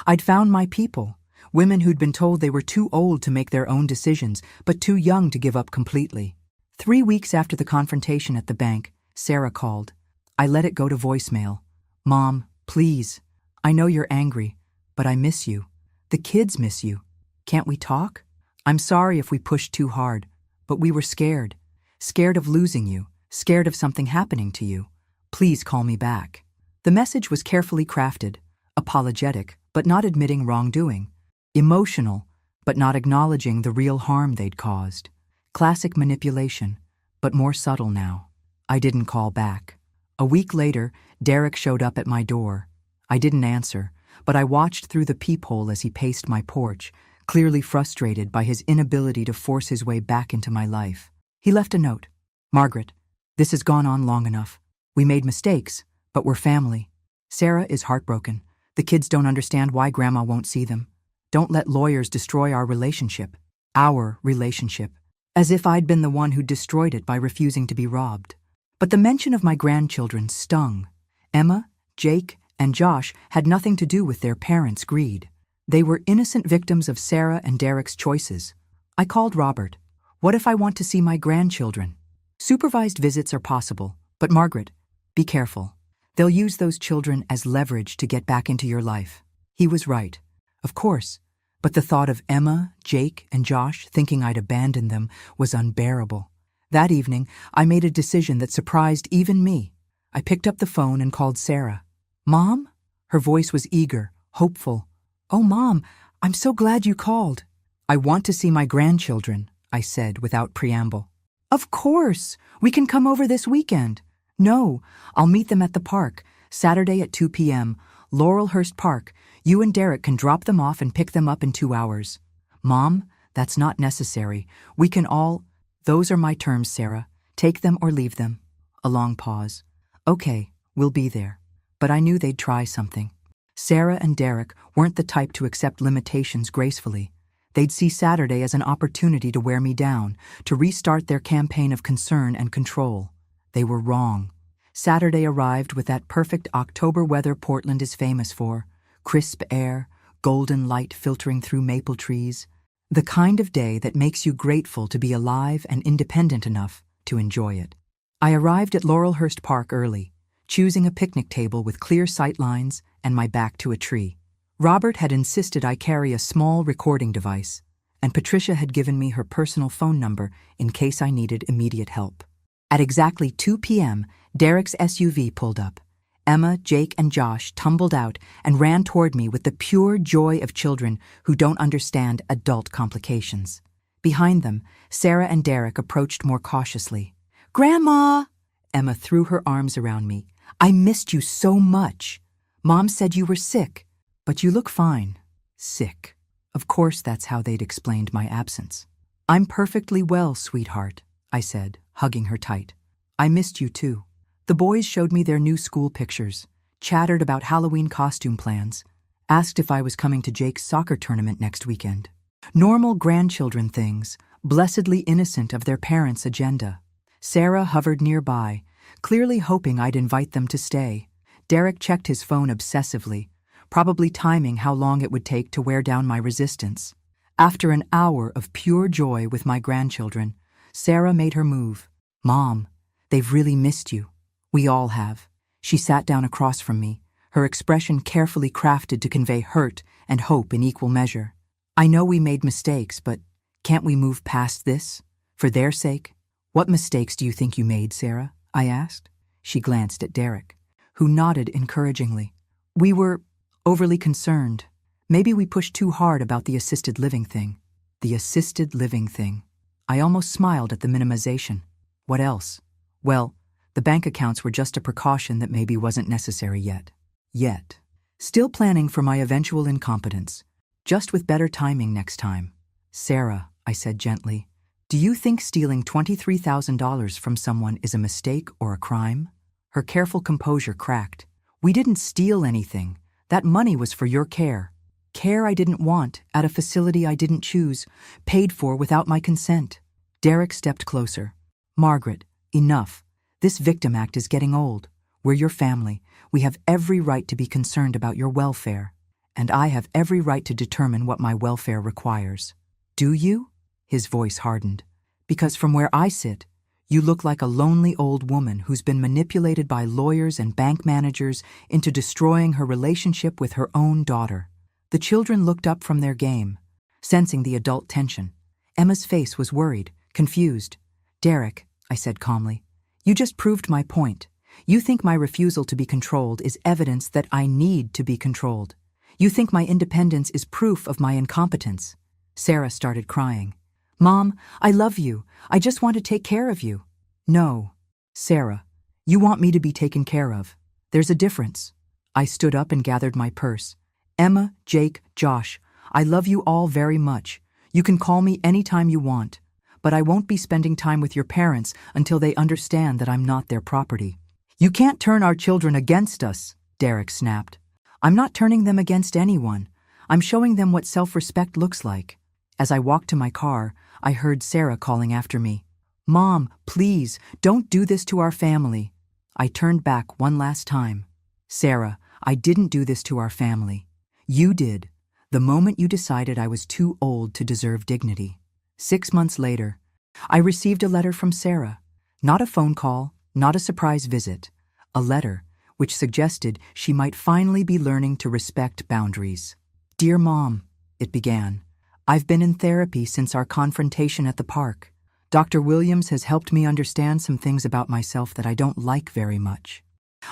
I'd found my people, women who'd been told they were too old to make their own decisions, but too young to give up completely. 3 weeks after the confrontation at the bank, Sarah called. I let it go to voicemail. Mom, please. I know you're angry, but I miss you. The kids miss you. Can't we talk? I'm sorry if we pushed too hard, but we were scared. Scared of losing you, scared of something happening to you. Please call me back. The message was carefully crafted, apologetic, but not admitting wrongdoing. Emotional, but not acknowledging the real harm they'd caused. Classic manipulation, but more subtle now. I didn't call back. A week later, Derek showed up at my door. I didn't answer, but I watched through the peephole as he paced my porch, clearly frustrated by his inability to force his way back into my life. He left a note. Margaret, this has gone on long enough. We made mistakes, but we're family. Sarah is heartbroken. The kids don't understand why Grandma won't see them. Don't let lawyers destroy our relationship. Our relationship. As if I'd been the one who destroyed it by refusing to be robbed. But the mention of my grandchildren stung. Emma, Jake, and Josh had nothing to do with their parents' greed. They were innocent victims of Sarah and Derek's choices. I called Robert. What if I want to see my grandchildren? Supervised visits are possible, but Margaret, be careful. They'll use those children as leverage to get back into your life. He was right. Of course. But the thought of Emma, Jake, and Josh thinking I'd abandoned them was unbearable. That evening, I made a decision that surprised even me. I picked up the phone and called Sarah. Mom? Her voice was eager, hopeful. Oh, Mom, I'm so glad you called. I want to see my grandchildren, I said without preamble. Of course. We can come over this weekend. No, I'll meet them at the park, Saturday at 2 p.m., Laurelhurst Park. You and Derek can drop them off and pick them up in 2 hours. Mom, that's not necessary. We can all... Those are my terms, Sarah. Take them or leave them. A long pause. Okay, we'll be there. But I knew they'd try something. Sarah and Derek weren't the type to accept limitations gracefully. They'd see Saturday as an opportunity to wear me down, to restart their campaign of concern and control. They were wrong. Saturday arrived with that perfect October weather Portland is famous for. Crisp air, golden light filtering through maple trees. The kind of day that makes you grateful to be alive and independent enough to enjoy it. I arrived at Laurelhurst Park early, choosing a picnic table with clear sight lines and my back to a tree. Robert had insisted I carry a small recording device, and Patricia had given me her personal phone number in case I needed immediate help. At exactly 2 p.m., Derek's SUV pulled up. Emma, Jake, and Josh tumbled out and ran toward me with the pure joy of children who don't understand adult complications. Behind them, Sarah and Derek approached more cautiously. Grandma! Emma threw her arms around me. I missed you so much. Mom said you were sick, but you look fine. Sick. Of course that's how they'd explained my absence. I'm perfectly well, sweetheart, I said, hugging her tight. I missed you too. The boys showed me their new school pictures, chattered about Halloween costume plans, asked if I was coming to Jake's soccer tournament next weekend. Normal grandchildren things, blessedly innocent of their parents' agenda. Sarah hovered nearby, clearly hoping I'd invite them to stay. Derek checked his phone obsessively, probably timing how long it would take to wear down my resistance. After an hour of pure joy with my grandchildren, Sarah made her move. Mom, they've really missed you. We all have. She sat down across from me, her expression carefully crafted to convey hurt and hope in equal measure. I know we made mistakes, but can't we move past this? For their sake? What mistakes do you think you made, Sarah? I asked. She glanced at Derek, who nodded encouragingly. We were overly concerned. Maybe we pushed too hard about the assisted living thing. The assisted living thing. I almost smiled at the minimization. What else? Well, the bank accounts were just a precaution that maybe wasn't necessary yet. Still planning for my eventual incompetence, just with better timing next time. Sarah, I said gently, do you think stealing $23,000 from someone is a mistake or a crime? Her careful composure cracked. We didn't steal anything. That money was for your care. care I didn't want, at a facility I didn't choose, paid for without my consent. Derek stepped closer. Margaret, enough. This victim act is getting old. We're your family. We have every right to be concerned about your welfare. And I have every right to determine what my welfare requires. Do you? His voice hardened. Because from where I sit, you look like a lonely old woman who's been manipulated by lawyers and bank managers into destroying her relationship with her own daughter. The children looked up from their game, sensing the adult tension. Emma's face was worried, confused. Derek, I said calmly, you just proved my point. You think my refusal to be controlled is evidence that I need to be controlled. You think my independence is proof of my incompetence. Sarah started crying. Mom, I love you. I just want to take care of you. No, Sarah, you want me to be taken care of. There's a difference. I stood up and gathered my purse. Emma, Jake, Josh, I love you all very much. You can call me anytime you want. But I won't be spending time with your parents until they understand that I'm not their property. You can't turn our children against us, Derek snapped. I'm not turning them against anyone. I'm showing them what self-respect looks like. As I walked to my car, I heard Sarah calling after me. Mom, please, don't do this to our family. I turned back one last time. Sarah, I didn't do this to our family. You did, the moment you decided I was too old to deserve dignity. 6 months later, I received a letter from Sarah. Not a phone call, not a surprise visit. A letter which suggested she might finally be learning to respect boundaries. Dear Mom, it began. I've been in therapy since our confrontation at the park. Dr. Williams has helped me understand some things about myself that I don't like very much.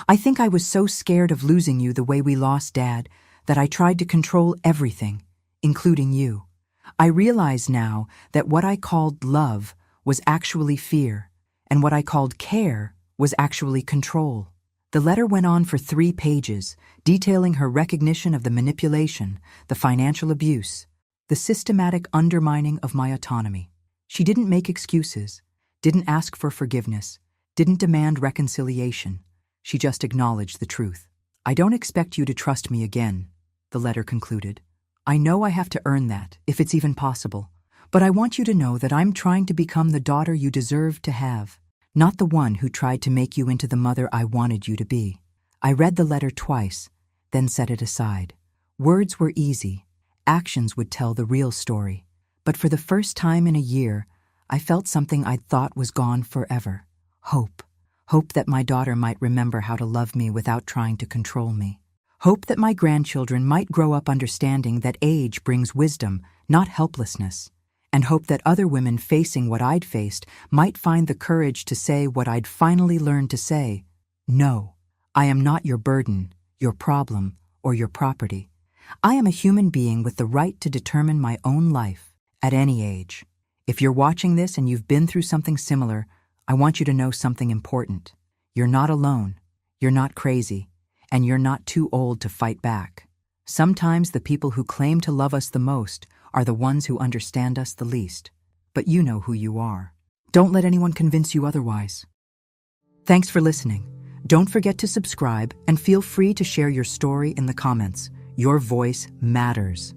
I think I was so scared of losing you the way we lost Dad that I tried to control everything, including you. I realize now that what I called love was actually fear, and what I called care was actually control. The letter went on for 3 pages, detailing her recognition of the manipulation, the financial abuse, the systematic undermining of my autonomy. She didn't make excuses, didn't ask for forgiveness, didn't demand reconciliation. She just acknowledged the truth. I don't expect you to trust me again, the letter concluded. I know I have to earn that, if it's even possible. But I want you to know that I'm trying to become the daughter you deserve to have, not the one who tried to make you into the mother I wanted you to be. I read the letter twice, then set it aside. Words were easy. Actions would tell the real story. But for the first time in a year, I felt something I'd thought was gone forever. Hope. Hope that my daughter might remember how to love me without trying to control me. Hope that my grandchildren might grow up understanding that age brings wisdom, not helplessness. And hope that other women facing what I'd faced might find the courage to say what I'd finally learned to say. No, I am not your burden, your problem, or your property. I am a human being with the right to determine my own life at any age. If you're watching this and you've been through something similar, I want you to know something important. You're not alone, you're not crazy, and you're not too old to fight back. Sometimes the people who claim to love us the most are the ones who understand us the least. But you know who you are. Don't let anyone convince you otherwise. Thanks for listening. Don't forget to subscribe and feel free to share your story in the comments. Your voice matters.